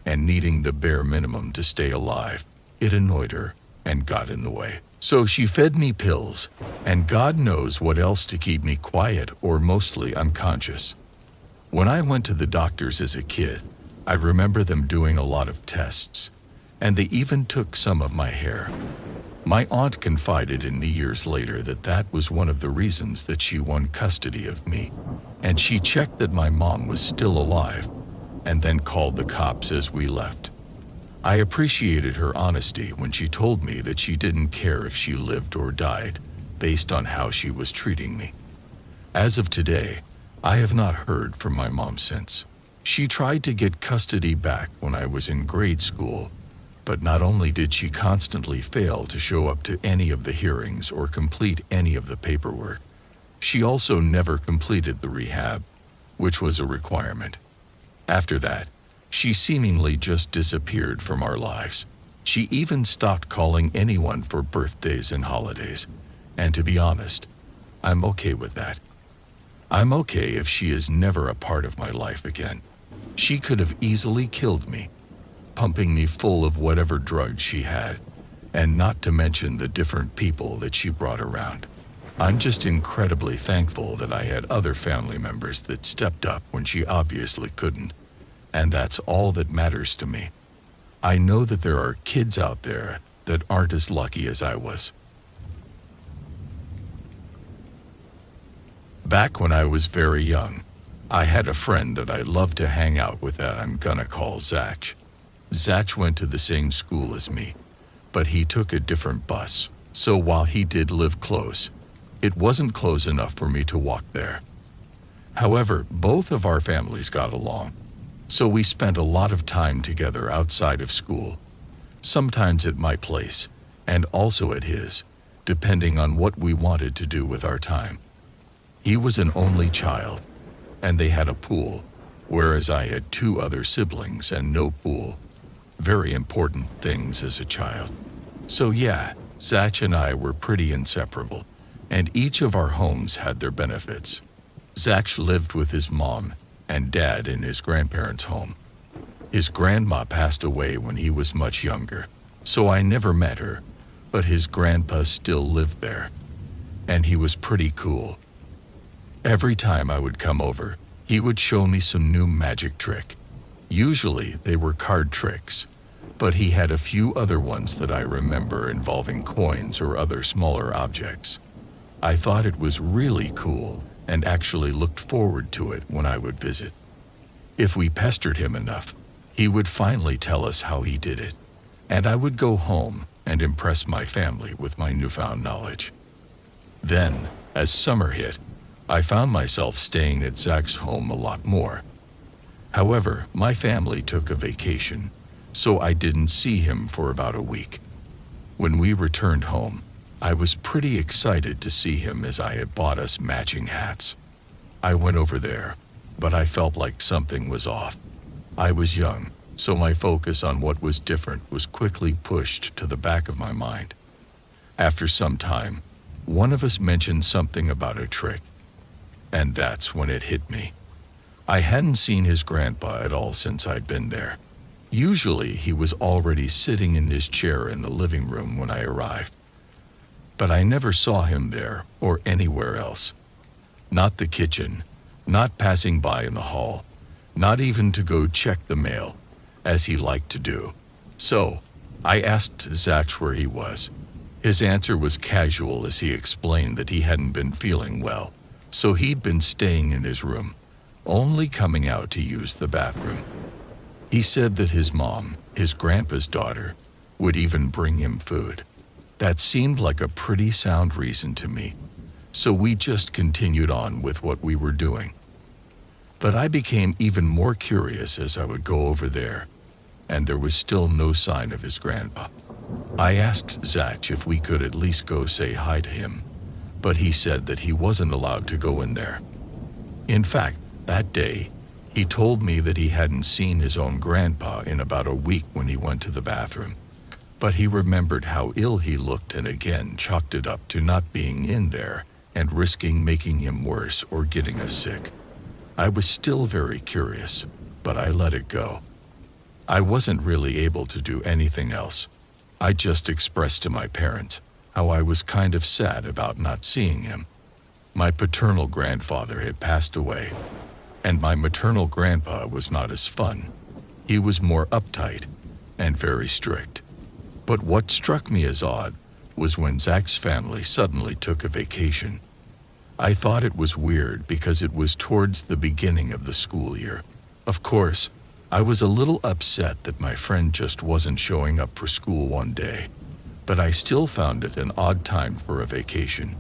and needing the bare minimum to stay alive, it annoyed her and got in the way. So she fed me pills, and God knows what else to keep me quiet or mostly unconscious. When I went to the doctors as a kid, I remember them doing a lot of tests, and they even took some of my hair. My aunt confided in me years later that that was one of the reasons that she won custody of me, and she checked that my mom was still alive, and then called the cops as we left. I appreciated her honesty when she told me that she didn't care if she lived or died, based on how she was treating me. As of today, I have not heard from my mom since. She tried to get custody back when I was in grade school, but not only did she constantly fail to show up to any of the hearings or complete any of the paperwork, she also never completed the rehab, which was a requirement. After that, she seemingly just disappeared from our lives. She even stopped calling anyone for birthdays and holidays, and to be honest, I'm okay with that. I'm okay if she is never a part of my life again. She could have easily killed me, pumping me full of whatever drugs she had, and not to mention the different people that she brought around. I'm just incredibly thankful that I had other family members that stepped up when she obviously couldn't, and that's all that matters to me. I know that there are kids out there that aren't as lucky as I was. Back when I was very young, I had a friend that I loved to hang out with that I'm gonna call Zach. Zach went to the same school as me, but he took a different bus, so while he did live close, it wasn't close enough for me to walk there. However, both of our families got along, so we spent a lot of time together outside of school, sometimes at my place, and also at his, depending on what we wanted to do with our time. He was an only child, and they had a pool, whereas I had 2 other siblings and no pool. Very important things as a child. So yeah, Zach and I were pretty inseparable, and each of our homes had their benefits. Zach lived with his mom and dad in his grandparents' home. His grandma passed away when he was much younger, so I never met her, but his grandpa still lived there, and he was pretty cool. Every time I would come over, he would show me some new magic trick. Usually they were card tricks, but he had a few other ones that I remember involving coins or other smaller objects. I thought it was really cool and actually looked forward to it when I would visit. If we pestered him enough, he would finally tell us how he did it, and I would go home and impress my family with my newfound knowledge. Then, as summer hit, I found myself staying at Zach's home a lot more. However, my family took a vacation, so I didn't see him for about a week. When we returned home, I was pretty excited to see him as I had bought us matching hats. I went over there, but I felt like something was off. I was young, so my focus on what was different was quickly pushed to the back of my mind. After some time, one of us mentioned something about a trick, and that's when it hit me. I hadn't seen his grandpa at all since I'd been there. Usually he was already sitting in his chair in the living room when I arrived, but I never saw him there or anywhere else. Not the kitchen, not passing by in the hall, not even to go check the mail, as he liked to do. So, I asked Zach where he was. His answer was casual as he explained that he hadn't been feeling well, so he'd been staying in his room, only coming out to use the bathroom. He said that his mom, his grandpa's daughter, would even bring him food. That seemed like a pretty sound reason to me, so we just continued on with what we were doing. But I became even more curious as I would go over there, and there was still no sign of his grandpa. I asked Zach if we could at least go say hi to him, but he said that he wasn't allowed to go in there. In fact, that day, He told me that he hadn't seen his own grandpa in about a week when he went to the bathroom, but he remembered how ill he looked and again chalked it up to not being in there and risking making him worse or getting us sick. I was still very curious, but I let it go. I wasn't really able to do anything else. I just expressed to my parents how I was kind of sad about not seeing him. My paternal grandfather had passed away, and my maternal grandpa was not as fun. He was more uptight and very strict. But what struck me as odd was when Zach's family suddenly took a vacation. I thought it was weird because it was towards the beginning of the school year. Of course, I was a little upset that my friend just wasn't showing up for school one day, but I still found it an odd time for a vacation.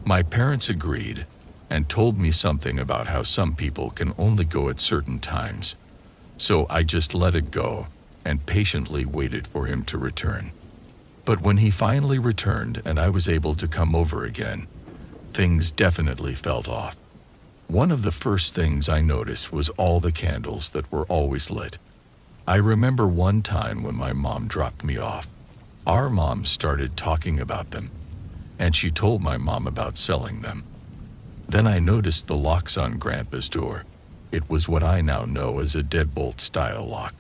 My parents agreed and told me something about how some people can only go at certain times. So I just let it go and patiently waited for him to return. But when he finally returned and I was able to come over again, things definitely felt off. One of the first things I noticed was all the candles that were always lit. I remember one time when my mom dropped me off. Our mom started talking about them, and she told my mom about selling them. Then I noticed the locks on Grandpa's door. It was what I now know as a deadbolt-style lock.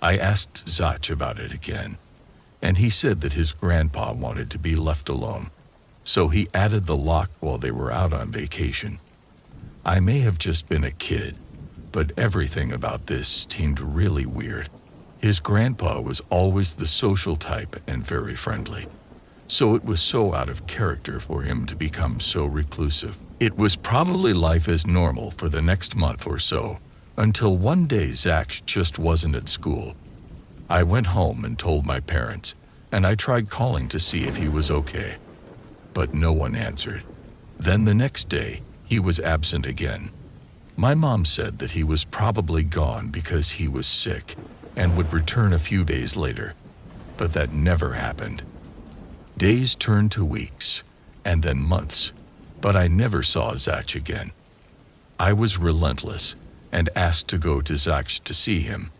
I asked Zach about it again, and he said that his grandpa wanted to be left alone, so he added the lock while they were out on vacation. I may have just been a kid, but everything about this seemed really weird. His grandpa was always the social type and very friendly, so it was so out of character for him to become so reclusive. It was probably life as normal for the next month or so, until one day Zach just wasn't at school. I went home and told my parents, and I tried calling to see if he was okay, but no one answered. Then the next day, he was absent again. My mom said that he was probably gone because he was sick and would return a few days later, but that never happened. Days turned to weeks, and then months, but I never saw Zach again. I was relentless and asked to go to Zach's to see him,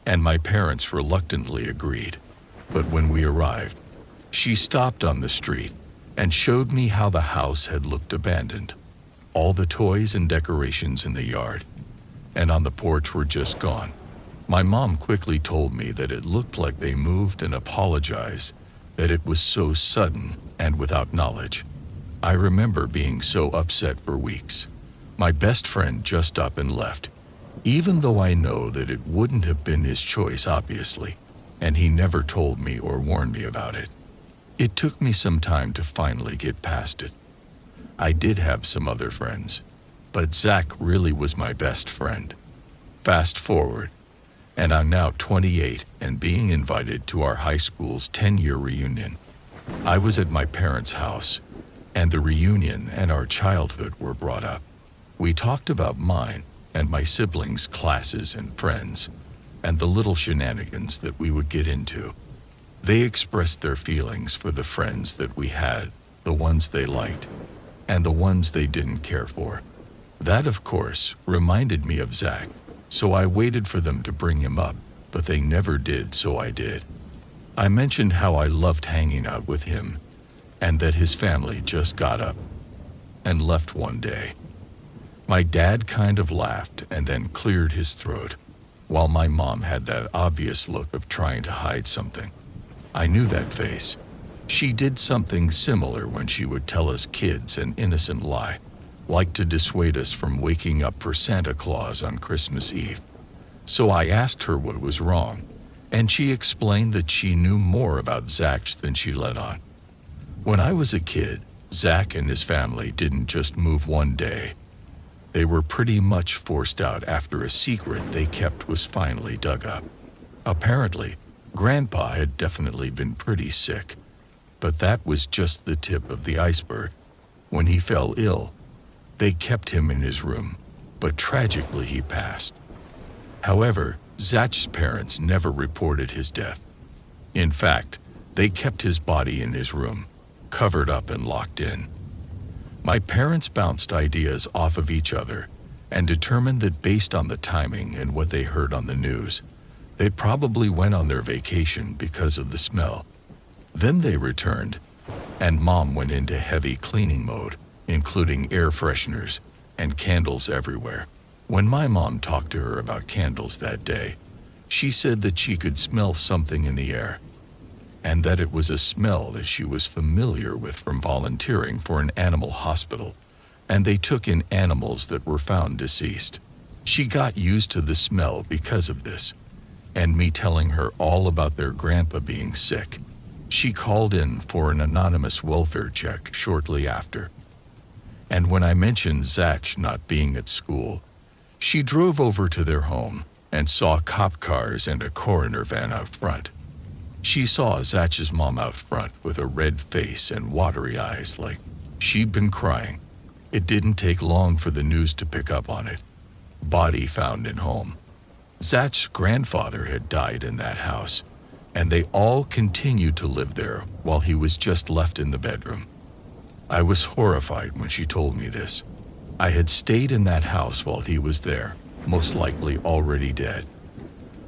and my parents reluctantly agreed. But when we arrived, she stopped on the street and showed me how the house had looked abandoned. All the toys and decorations in the yard and on the porch were just gone. My mom quickly told me that it looked like they moved and apologized, that it was so sudden and without knowledge. I remember being so upset for weeks. My best friend just up and left, even though I know that it wouldn't have been his choice, obviously, and he never told me or warned me about it. It took me some time to finally get past it. I did have some other friends, but Zach really was my best friend. Fast forward, and I'm now 28 and being invited to our high school's 10-year reunion. I was at my parents' house, and the reunion and our childhood were brought up. We talked about mine and my siblings' classes and friends, and the little shenanigans that we would get into. They expressed their feelings for the friends that we had, the ones they liked, and the ones they didn't care for. That, of course, reminded me of Zach, so I waited for them to bring him up, but they never did, so I did. I mentioned how I loved hanging out with him, and that his family just got up and left one day. My dad kind of laughed and then cleared his throat, while my mom had that obvious look of trying to hide something. I knew that face. She did something similar when she would tell us kids an innocent lie, like to dissuade us from waking up for Santa Claus on Christmas Eve. So I asked her what was wrong, and she explained that she knew more about Zach than she let on. When I was a kid, Zach and his family didn't just move one day. They were pretty much forced out after a secret they kept was finally dug up. Apparently, Grandpa had definitely been pretty sick, but that was just the tip of the iceberg. When he fell ill, they kept him in his room, but tragically he passed. However, Zach's parents never reported his death. In fact, they kept his body in his room, covered up and locked in. My parents bounced ideas off of each other, and determined that based on the timing and what they heard on the news, they probably went on their vacation because of the smell. Then they returned, and Mom went into heavy cleaning mode, including air fresheners and candles everywhere. When my mom talked to her about candles that day, she said that she could smell something in the air, and that it was a smell that she was familiar with from volunteering for an animal hospital, and they took in animals that were found deceased. She got used to the smell because of this, and me telling her all about their grandpa being sick. She called in for an anonymous welfare check shortly after. And when I mentioned Zach not being at school, she drove over to their home and saw cop cars and a coroner van out front. She saw Zach's mom out front with a red face and watery eyes like she'd been crying. It didn't take long for the news to pick up on it. Body found in home. Zach's grandfather had died in that house, and they all continued to live there while he was just left in the bedroom. I was horrified when she told me this. I had stayed in that house while he was there, most likely already dead.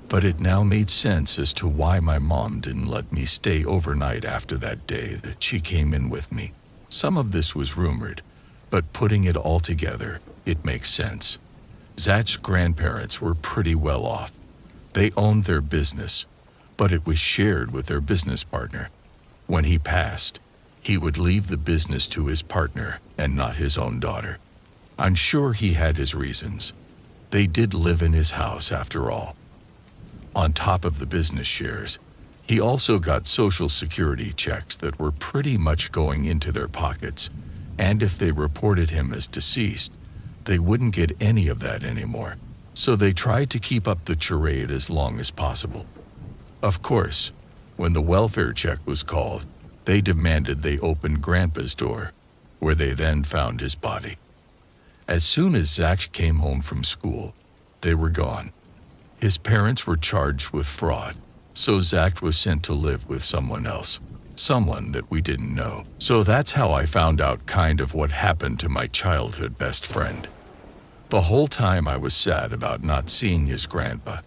But it now made sense as to why my mom didn't let me stay overnight after that day that she came in with me. Some of this was rumored, but putting it all together, it makes sense. Zach's grandparents were pretty well off. They owned their business, but it was shared with their business partner. When he passed, he would leave the business to his partner and not his own daughter. I'm sure he had his reasons. They did live in his house after all. On top of the business shares, he also got Social Security checks that were pretty much going into their pockets, and if they reported him as deceased, they wouldn't get any of that anymore. So they tried to keep up the charade as long as possible. Of course, when the welfare check was called, they demanded they open Grandpa's door, where they then found his body. As soon as Zach came home from school, they were gone. His parents were charged with fraud, so Zach was sent to live with someone else, someone that we didn't know. So that's how I found out kind of what happened to my childhood best friend. The whole time I was sad about not seeing his grandpa,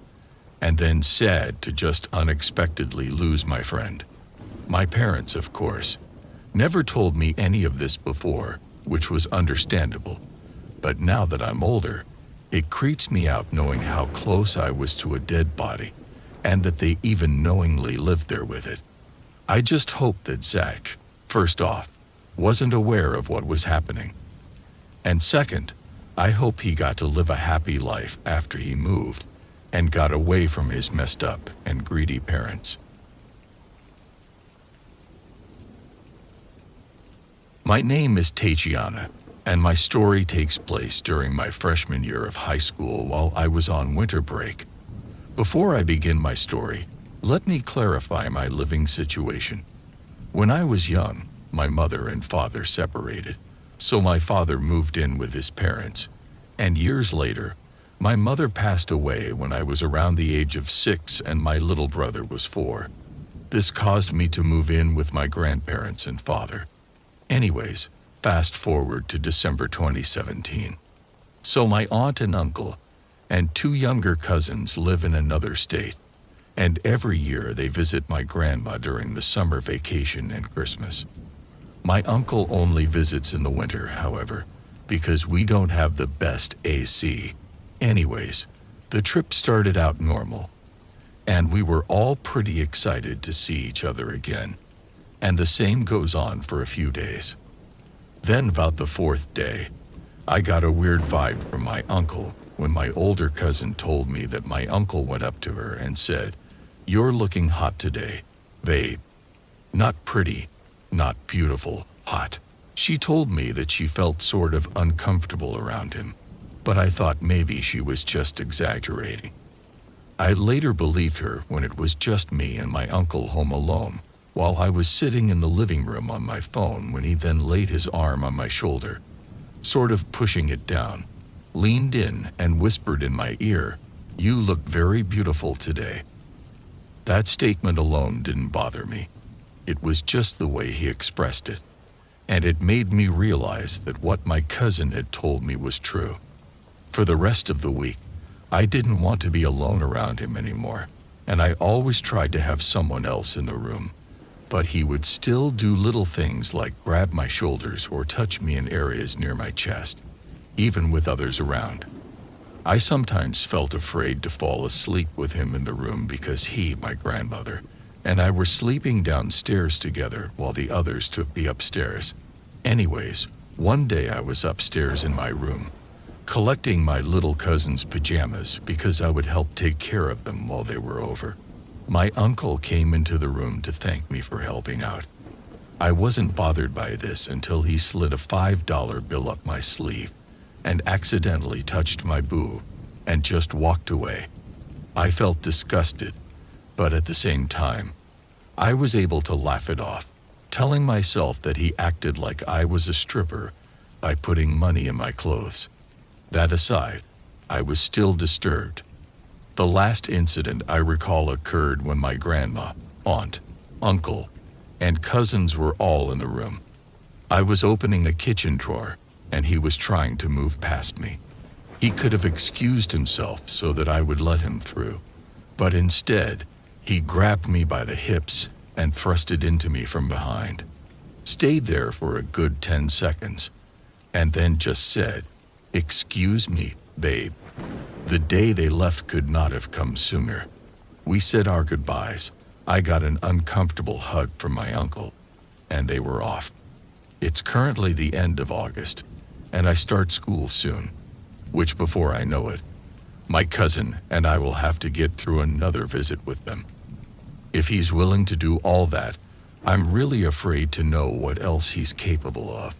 and then sad to just unexpectedly lose my friend. My parents, of course, never told me any of this before, which was understandable. But now that I'm older, it creeps me out knowing how close I was to a dead body, and that they even knowingly lived there with it. I just hope that Zach, first off, wasn't aware of what was happening. And second, I hope he got to live a happy life after he moved and got away from his messed up and greedy parents. My name is Tatiana, and my story takes place during my freshman year of high school while I was on winter break. Before I begin my story, let me clarify my living situation. When I was young, my mother and father separated, so my father moved in with his parents, and years later, my mother passed away when I was around the age of 6 and my little brother was 4. This caused me to move in with my grandparents and father. Anyways, fast forward to December 2017. So my aunt and uncle and 2 younger cousins live in another state, and every year they visit my grandma during the summer vacation and Christmas. My uncle only visits in the winter, however, because we don't have the best AC. Anyways, the trip started out normal, and we were all pretty excited to see each other again, and the same goes on for a few days. Then about the 4th day, I got a weird vibe from my uncle when my older cousin told me that my uncle went up to her and said, "You're looking hot today, babe. Not pretty, not beautiful, hot." She told me that she felt sort of uncomfortable around him, but I thought maybe she was just exaggerating. I later believed her when it was just me and my uncle home alone, while I was sitting in the living room on my phone when he then laid his arm on my shoulder, sort of pushing it down, leaned in and whispered in my ear, "You look very beautiful today." That statement alone didn't bother me. It was just the way he expressed it, and it made me realize that what my cousin had told me was true. For the rest of the week, I didn't want to be alone around him anymore, and I always tried to have someone else in the room. But he would still do little things like grab my shoulders or touch me in areas near my chest, even with others around. I sometimes felt afraid to fall asleep with him in the room because he, my grandmother, and I were sleeping downstairs together while the others took the upstairs. Anyways, one day I was upstairs in my room, collecting my little cousin's pajamas because I would help take care of them while they were over. My uncle came into the room to thank me for helping out. I wasn't bothered by this until he slid a $5 bill up my sleeve and accidentally touched my boob and just walked away. I felt disgusted, but at the same time, I was able to laugh it off, telling myself that he acted like I was a stripper by putting money in my clothes. That aside, I was still disturbed. The last incident I recall occurred when my grandma, aunt, uncle, and cousins were all in the room. I was opening a kitchen drawer, and he was trying to move past me. He could have excused himself so that I would let him through, but instead, he grabbed me by the hips and thrusted into me from behind, stayed there for a good 10 seconds, and then just said, "Excuse me, babe." The day they left could not have come sooner. We said our goodbyes. I got an uncomfortable hug from my uncle, and they were off. It's currently the end of August, and I start school soon, which before I know it, my cousin and I will have to get through another visit with them. If he's willing to do all that, I'm really afraid to know what else he's capable of.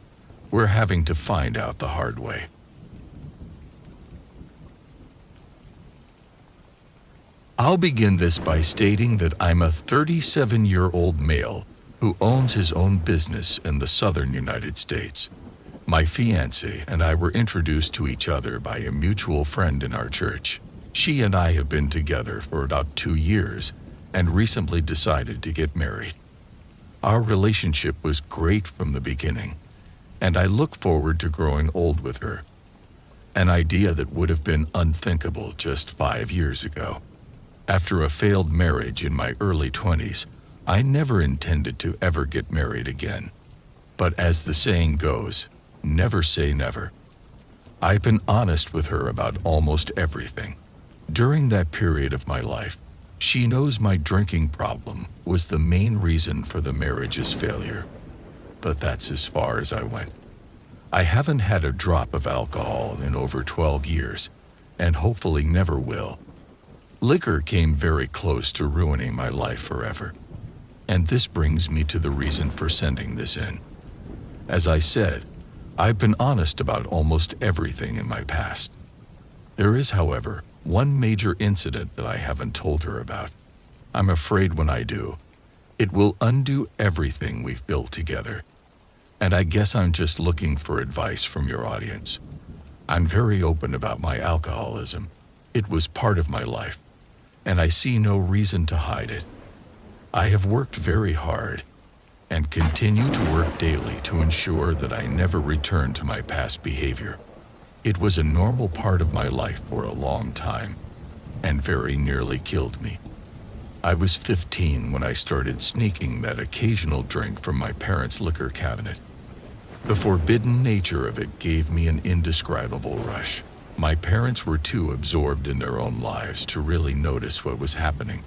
We're having to find out the hard way. I'll begin this by stating that I'm a 37-year-old male who owns his own business in the southern United States. My fiancée and I were introduced to each other by a mutual friend in our church. She and I have been together for about 2 years and recently decided to get married. Our relationship was great from the beginning, and I look forward to growing old with her, an idea that would have been unthinkable just 5 years ago. After a failed marriage in my early 20s, I never intended to ever get married again. But as the saying goes, never say never. I've been honest with her about almost everything. During that period of my life, she knows my drinking problem was the main reason for the marriage's failure. But that's as far as I went. I haven't had a drop of alcohol in over 12 years, and hopefully never will. Liquor came very close to ruining my life forever. And this brings me to the reason for sending this in. As I said, I've been honest about almost everything in my past. There is, however, one major incident that I haven't told her about. I'm afraid when I do, it will undo everything we've built together. And I guess I'm just looking for advice from your audience. I'm very open about my alcoholism. It was part of my life, and I see no reason to hide it. I have worked very hard and continue to work daily to ensure that I never return to my past behavior. It was a normal part of my life for a long time and very nearly killed me. I was 15 when I started sneaking that occasional drink from my parents' liquor cabinet. The forbidden nature of it gave me an indescribable rush. My parents were too absorbed in their own lives to really notice what was happening,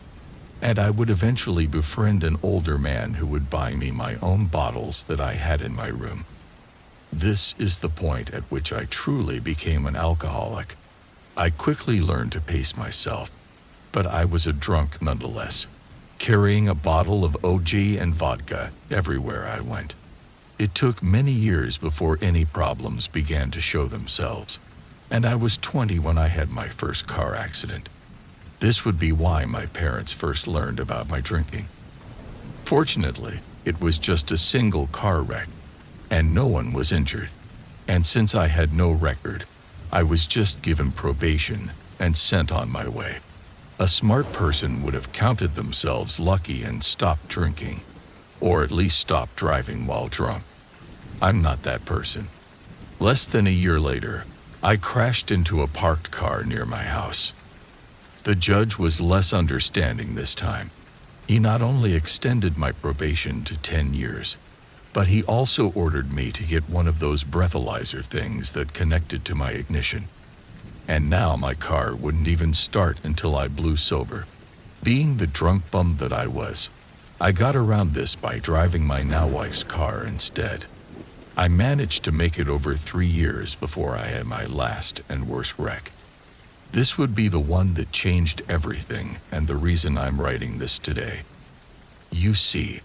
and I would eventually befriend an older man who would buy me my own bottles that I had in my room. This is the point at which I truly became an alcoholic. I quickly learned to pace myself, but I was a drunk nonetheless, carrying a bottle of OG and vodka everywhere I went. It took many years before any problems began to show themselves, and I was 20 when I had my first car accident. This would be why my parents first learned about my drinking. Fortunately, it was just a single car wreck, and no one was injured. And since I had no record, I was just given probation and sent on my way. A smart person would have counted themselves lucky and stopped drinking, or at least stopped driving while drunk. I'm not that person. Less than a year later, I crashed into a parked car near my house. The judge was less understanding this time. He not only extended my probation to 10 years, but he also ordered me to get one of those breathalyzer things that connected to my ignition. And now my car wouldn't even start until I blew sober. Being the drunk bum that I was, I got around this by driving my now wife's car instead. I managed to make it over 3 years before I had my last and worst wreck. This would be the one that changed everything and the reason I'm writing this today. You see,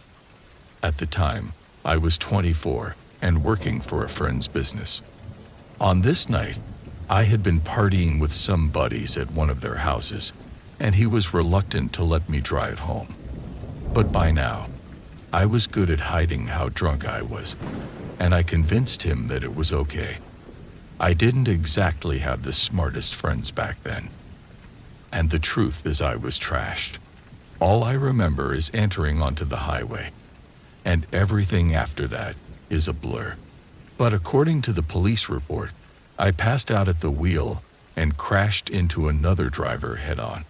at the time, I was 24 and working for a friend's business. On this night, I had been partying with some buddies at one of their houses, and he was reluctant to let me drive home. But by now, I was good at hiding how drunk I was, and I convinced him that it was okay. I didn't exactly have the smartest friends back then. And the truth is I was trashed. All I remember is entering onto the highway, and everything after that is a blur. But according to the police report, I passed out at the wheel and crashed into another driver head-on.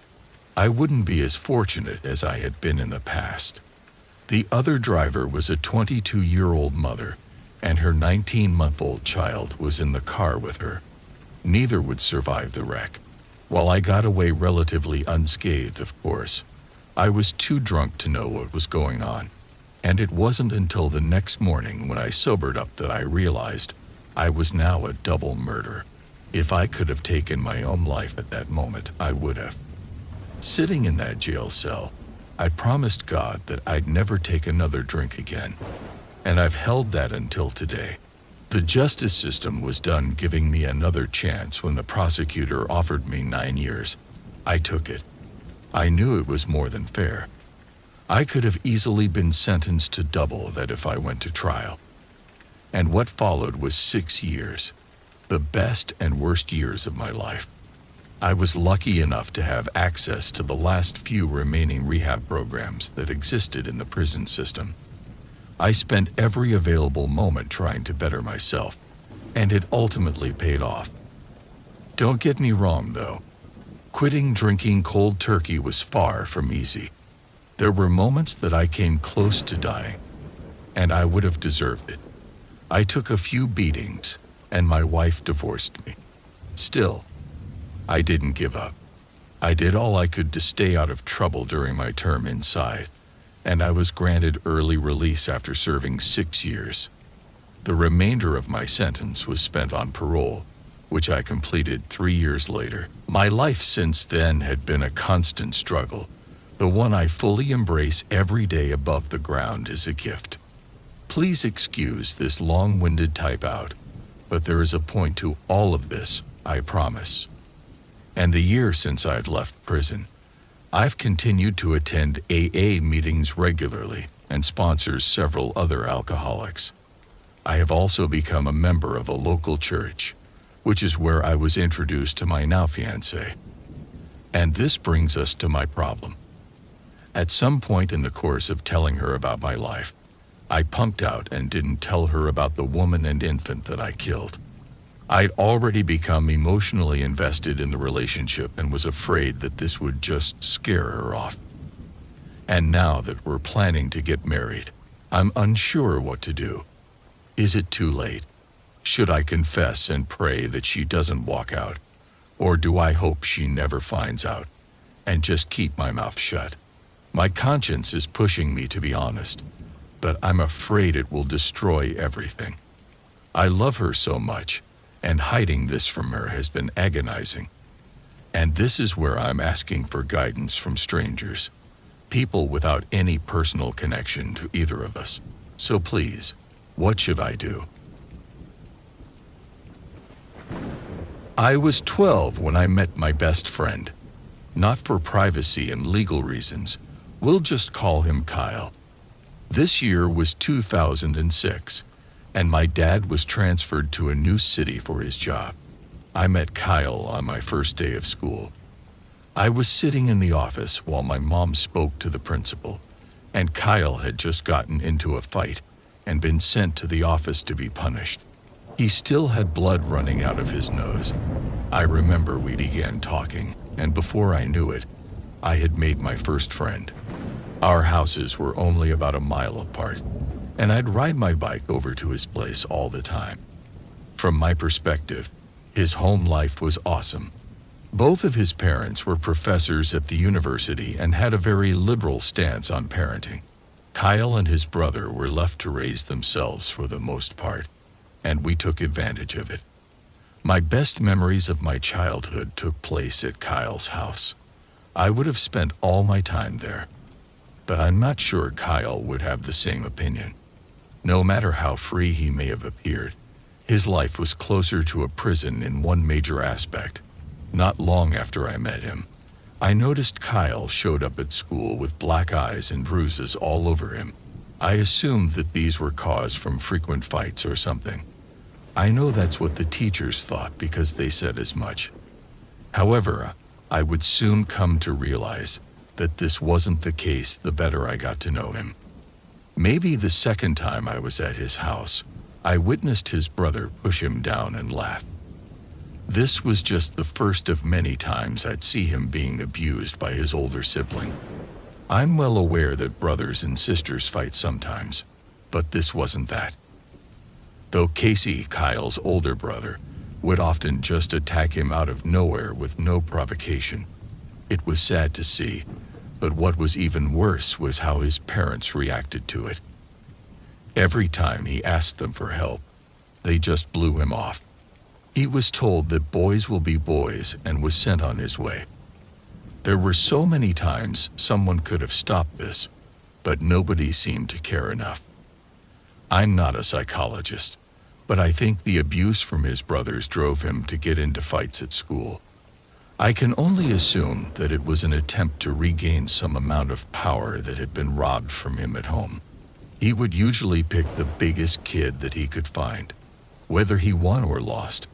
I wouldn't be as fortunate as I had been in the past. The other driver was a 22-year-old mother, and her 19-month-old child was in the car with her. Neither would survive the wreck. While I got away relatively unscathed, of course, I was too drunk to know what was going on. And it wasn't until the next morning when I sobered up that I realized I was now a double murderer. If I could have taken my own life at that moment, I would have. Sitting in that jail cell, I promised God that I'd never take another drink again. And I've held that until today. The justice system was done giving me another chance when the prosecutor offered me 9 years. I took it. I knew it was more than fair. I could have easily been sentenced to double that if I went to trial. And what followed was 6 years, the best and worst years of my life. I was lucky enough to have access to the last few remaining rehab programs that existed in the prison system. I spent every available moment trying to better myself, and it ultimately paid off. Don't get me wrong, though. Quitting drinking cold turkey was far from easy. There were moments that I came close to dying, and I would have deserved it. I took a few beatings, and my wife divorced me. Still, I didn't give up. I did all I could to stay out of trouble during my term inside, and I was granted early release after serving 6 years. The remainder of my sentence was spent on parole, which I completed 3 years later. My life since then had been a constant struggle, the one I fully embrace every day above the ground is a gift. Please excuse this long-winded type out, but there is a point to all of this, I promise. And the year since I've left prison, I've continued to attend AA meetings regularly and sponsor several other alcoholics. I have also become a member of a local church, which is where I was introduced to my now fiancée. And this brings us to my problem. At some point in the course of telling her about my life, I punked out and didn't tell her about the woman and infant that I killed. I'd already become emotionally invested in the relationship and was afraid that this would just scare her off. And now that we're planning to get married, I'm unsure what to do. Is it too late? Should I confess and pray that she doesn't walk out? Or do I hope she never finds out and just keep my mouth shut? My conscience is pushing me to be honest, but I'm afraid it will destroy everything. I love her so much, and hiding this from her has been agonizing. And this is where I'm asking for guidance from strangers, people without any personal connection to either of us. So please, what should I do? I was 12 when I met my best friend. Not for privacy and legal reasons, we'll just call him Kyle. This year was 2006, and my dad was transferred to a new city for his job. I met Kyle on my first day of school. I was sitting in the office while my mom spoke to the principal, and Kyle had just gotten into a fight and been sent to the office to be punished. He still had blood running out of his nose. I remember we began talking, and before I knew it, I had made my first friend. Our houses were only about a mile apart, and I'd ride my bike over to his place all the time. From my perspective, his home life was awesome. Both of his parents were professors at the university and had a very liberal stance on parenting. Kyle and his brother were left to raise themselves for the most part, and we took advantage of it. My best memories of my childhood took place at Kyle's house. I would have spent all my time there, but I'm not sure Kyle would have the same opinion. No matter how free he may have appeared, his life was closer to a prison in one major aspect. Not long after I met him, I noticed Kyle showed up at school with black eyes and bruises all over him. I assumed that these were caused from frequent fights or something. I know that's what the teachers thought because they said as much. However, I would soon come to realize that this wasn't the case the better I got to know him. Maybe the second time I was at his house, I witnessed his brother push him down and laugh. This was just the first of many times I'd see him being abused by his older sibling. I'm well aware that brothers and sisters fight sometimes, but this wasn't that. Though Casey, Kyle's older brother, would often just attack him out of nowhere with no provocation. It was sad to see, but what was even worse was how his parents reacted to it. Every time he asked them for help, they just blew him off. He was told that boys will be boys and was sent on his way. There were so many times someone could have stopped this, but nobody seemed to care enough. I'm not a psychologist, but I think the abuse from his brothers drove him to get into fights at school. I can only assume that it was an attempt to regain some amount of power that had been robbed from him at home. He would usually pick the biggest kid that he could find. Whether he won or lost,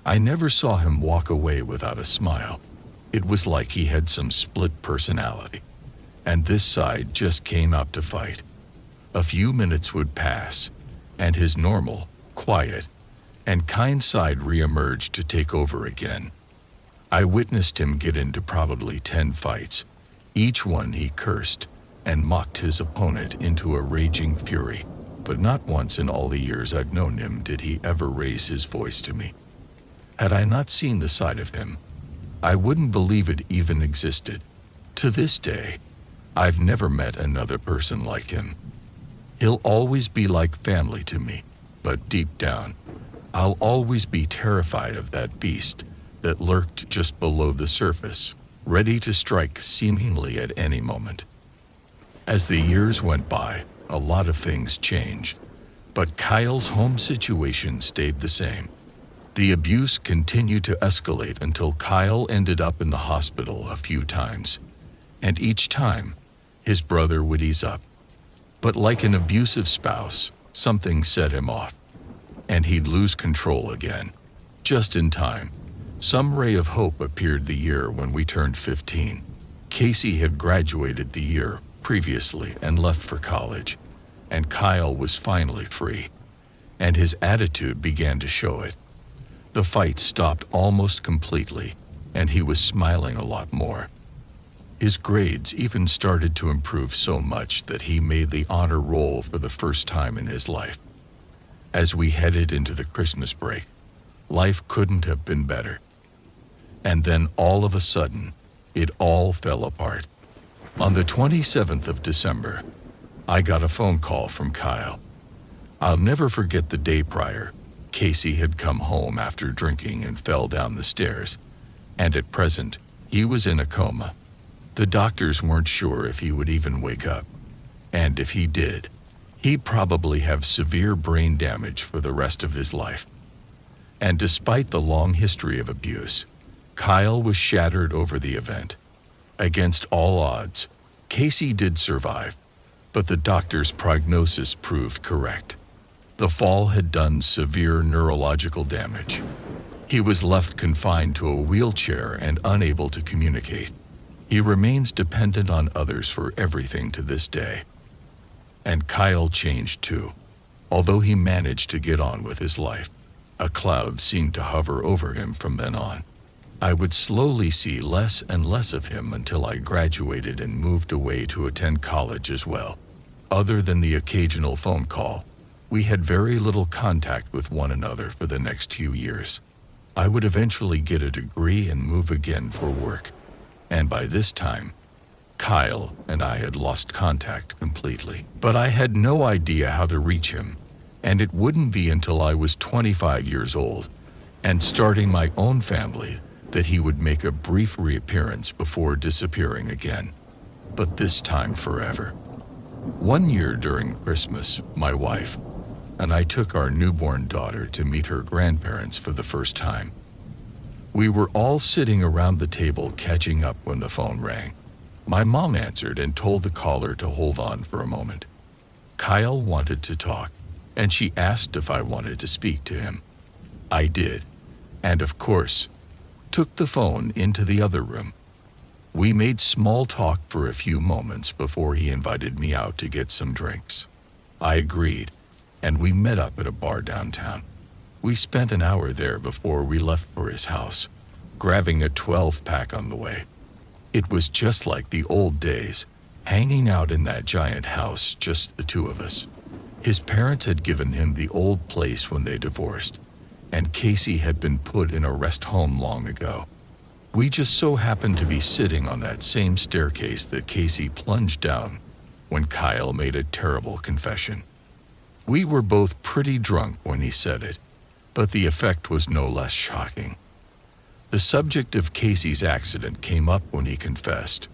I never saw him walk away without a smile. It was like he had some split personality, and this side just came out to fight. A few minutes would pass, and his normal, quiet, and kind side re-emerged to take over again. I witnessed him get into probably 10 fights. Each one he cursed and mocked his opponent into a raging fury, but not once in all the years I'd known him did he ever raise his voice to me. Had I not seen the side of him, I wouldn't believe it even existed. To this day, I've never met another person like him. He'll always be like family to me, but deep down, I'll always be terrified of that beast that lurked just below the surface, ready to strike seemingly at any moment. As the years went by, a lot of things changed, but Kyle's home situation stayed the same. The abuse continued to escalate until Kyle ended up in the hospital a few times, and each time, his brother would ease up. But like an abusive spouse, something set him off, and he'd lose control again. Just in time, some ray of hope appeared the year when we turned 15. Casey had graduated the year previously and left for college, and Kyle was finally free, and his attitude began to show it. The fight stopped almost completely, and he was smiling a lot more. His grades even started to improve so much that he made the honor roll for the first time in his life. As we headed into the Christmas break, life couldn't have been better. And then all of a sudden, it all fell apart. On the 27th of December, I got a phone call from Kyle. I'll never forget the day prior. Casey had come home after drinking and fell down the stairs, and at present, he was in a coma. The doctors weren't sure if he would even wake up, and if he did, he'd probably have severe brain damage for the rest of his life. And despite the long history of abuse, Kyle was shattered over the event. Against all odds, Casey did survive, but the doctor's prognosis proved correct. The fall had done severe neurological damage. He was left confined to a wheelchair and unable to communicate. He remains dependent on others for everything to this day. And Kyle changed too, although he managed to get on with his life. A cloud seemed to hover over him from then on. I would slowly see less and less of him until I graduated and moved away to attend college as well. Other than the occasional phone call, we had very little contact with one another for the next few years. I would eventually get a degree and move again for work. And by this time, Kyle and I had lost contact completely. But I had no idea how to reach him, and it wouldn't be until I was 25 years old and starting my own family that he would make a brief reappearance before disappearing again. But this time forever. One year during Christmas, my wife and I took our newborn daughter to meet her grandparents for the first time. We were all sitting around the table catching up when the phone rang. My mom answered and told the caller to hold on for a moment. Kyle wanted to talk, and she asked if I wanted to speak to him. I did, and of course, took the phone into the other room. We made small talk for a few moments before he invited me out to get some drinks. I agreed, and we met up at a bar downtown. We spent an hour there before we left for his house, grabbing a 12-pack on the way. It was just like the old days, hanging out in that giant house, just the two of us. His parents had given him the old place when they divorced, and Casey had been put in a rest home long ago. We just so happened to be sitting on that same staircase that Casey plunged down when Kyle made a terrible confession. We were both pretty drunk when he said it, but the effect was no less shocking. The subject of Casey's accident came up when he confessed.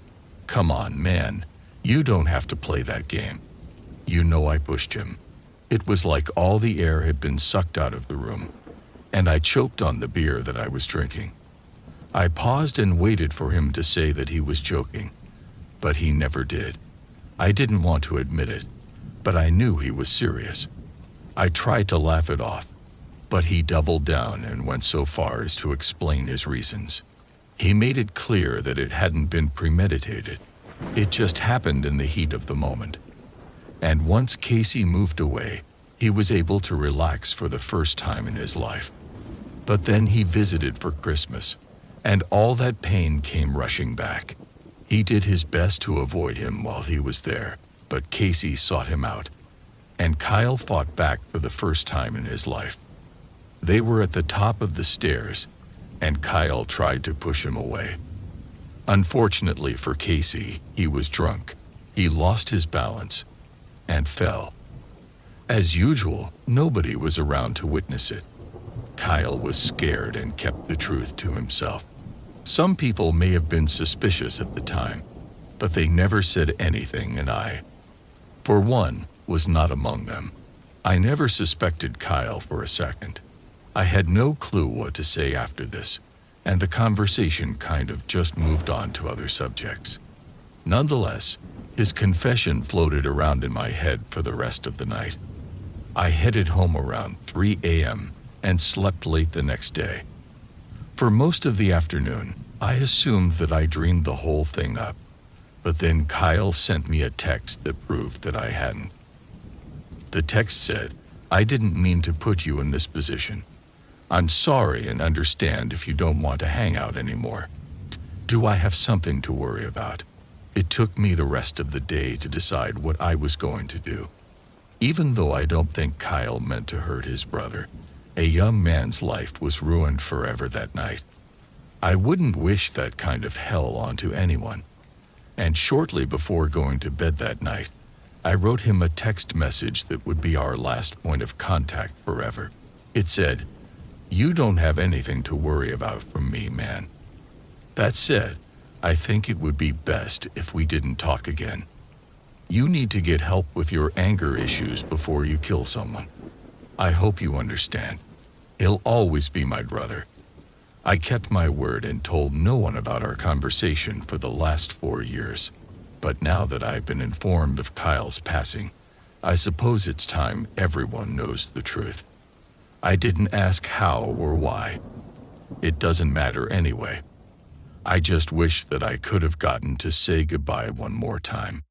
"Come on, man, you don't have to play that game." You know, I pushed him. It was like all the air had been sucked out of the room, and I choked on the beer that I was drinking. I paused and waited for him to say that he was joking, but he never did. I didn't want to admit it, but I knew he was serious. I tried to laugh it off, but he doubled down and went so far as to explain his reasons. He made it clear that it hadn't been premeditated. It just happened in the heat of the moment. And once Casey moved away, he was able to relax for the first time in his life. But then he visited for Christmas, and all that pain came rushing back. He did his best to avoid him while he was there, but Casey sought him out, and Kyle fought back for the first time in his life. They were at the top of the stairs, and Kyle tried to push him away. Unfortunately for Casey, he was drunk. He lost his balance and fell. As usual, nobody was around to witness it. Kyle was scared and kept the truth to himself. Some people may have been suspicious at the time, but they never said anything, and I, for one, was not among them. I never suspected Kyle for a second. I had no clue what to say after this, and the conversation kind of just moved on to other subjects. Nonetheless, his confession floated around in my head for the rest of the night. I headed home around 3 a.m. and slept late the next day. For most of the afternoon, I assumed that I dreamed the whole thing up, but then Kyle sent me a text that proved that I hadn't. The text said, "I didn't mean to put you in this position. I'm sorry and understand if you don't want to hang out anymore. Do I have something to worry about?" It took me the rest of the day to decide what I was going to do. Even though I don't think Kyle meant to hurt his brother, a young man's life was ruined forever that night. I wouldn't wish that kind of hell onto anyone. And shortly before going to bed that night, I wrote him a text message that would be our last point of contact forever. It said, "You don't have anything to worry about from me, man. That said, I think it would be best if we didn't talk again. You need to get help with your anger issues before you kill someone. I hope you understand. He'll always be my brother." I kept my word and told no one about our conversation for the last 4 years. But now that I've been informed of Kyle's passing, I suppose it's time everyone knows the truth. I didn't ask how or why. It doesn't matter anyway. I just wish that I could have gotten to say goodbye one more time.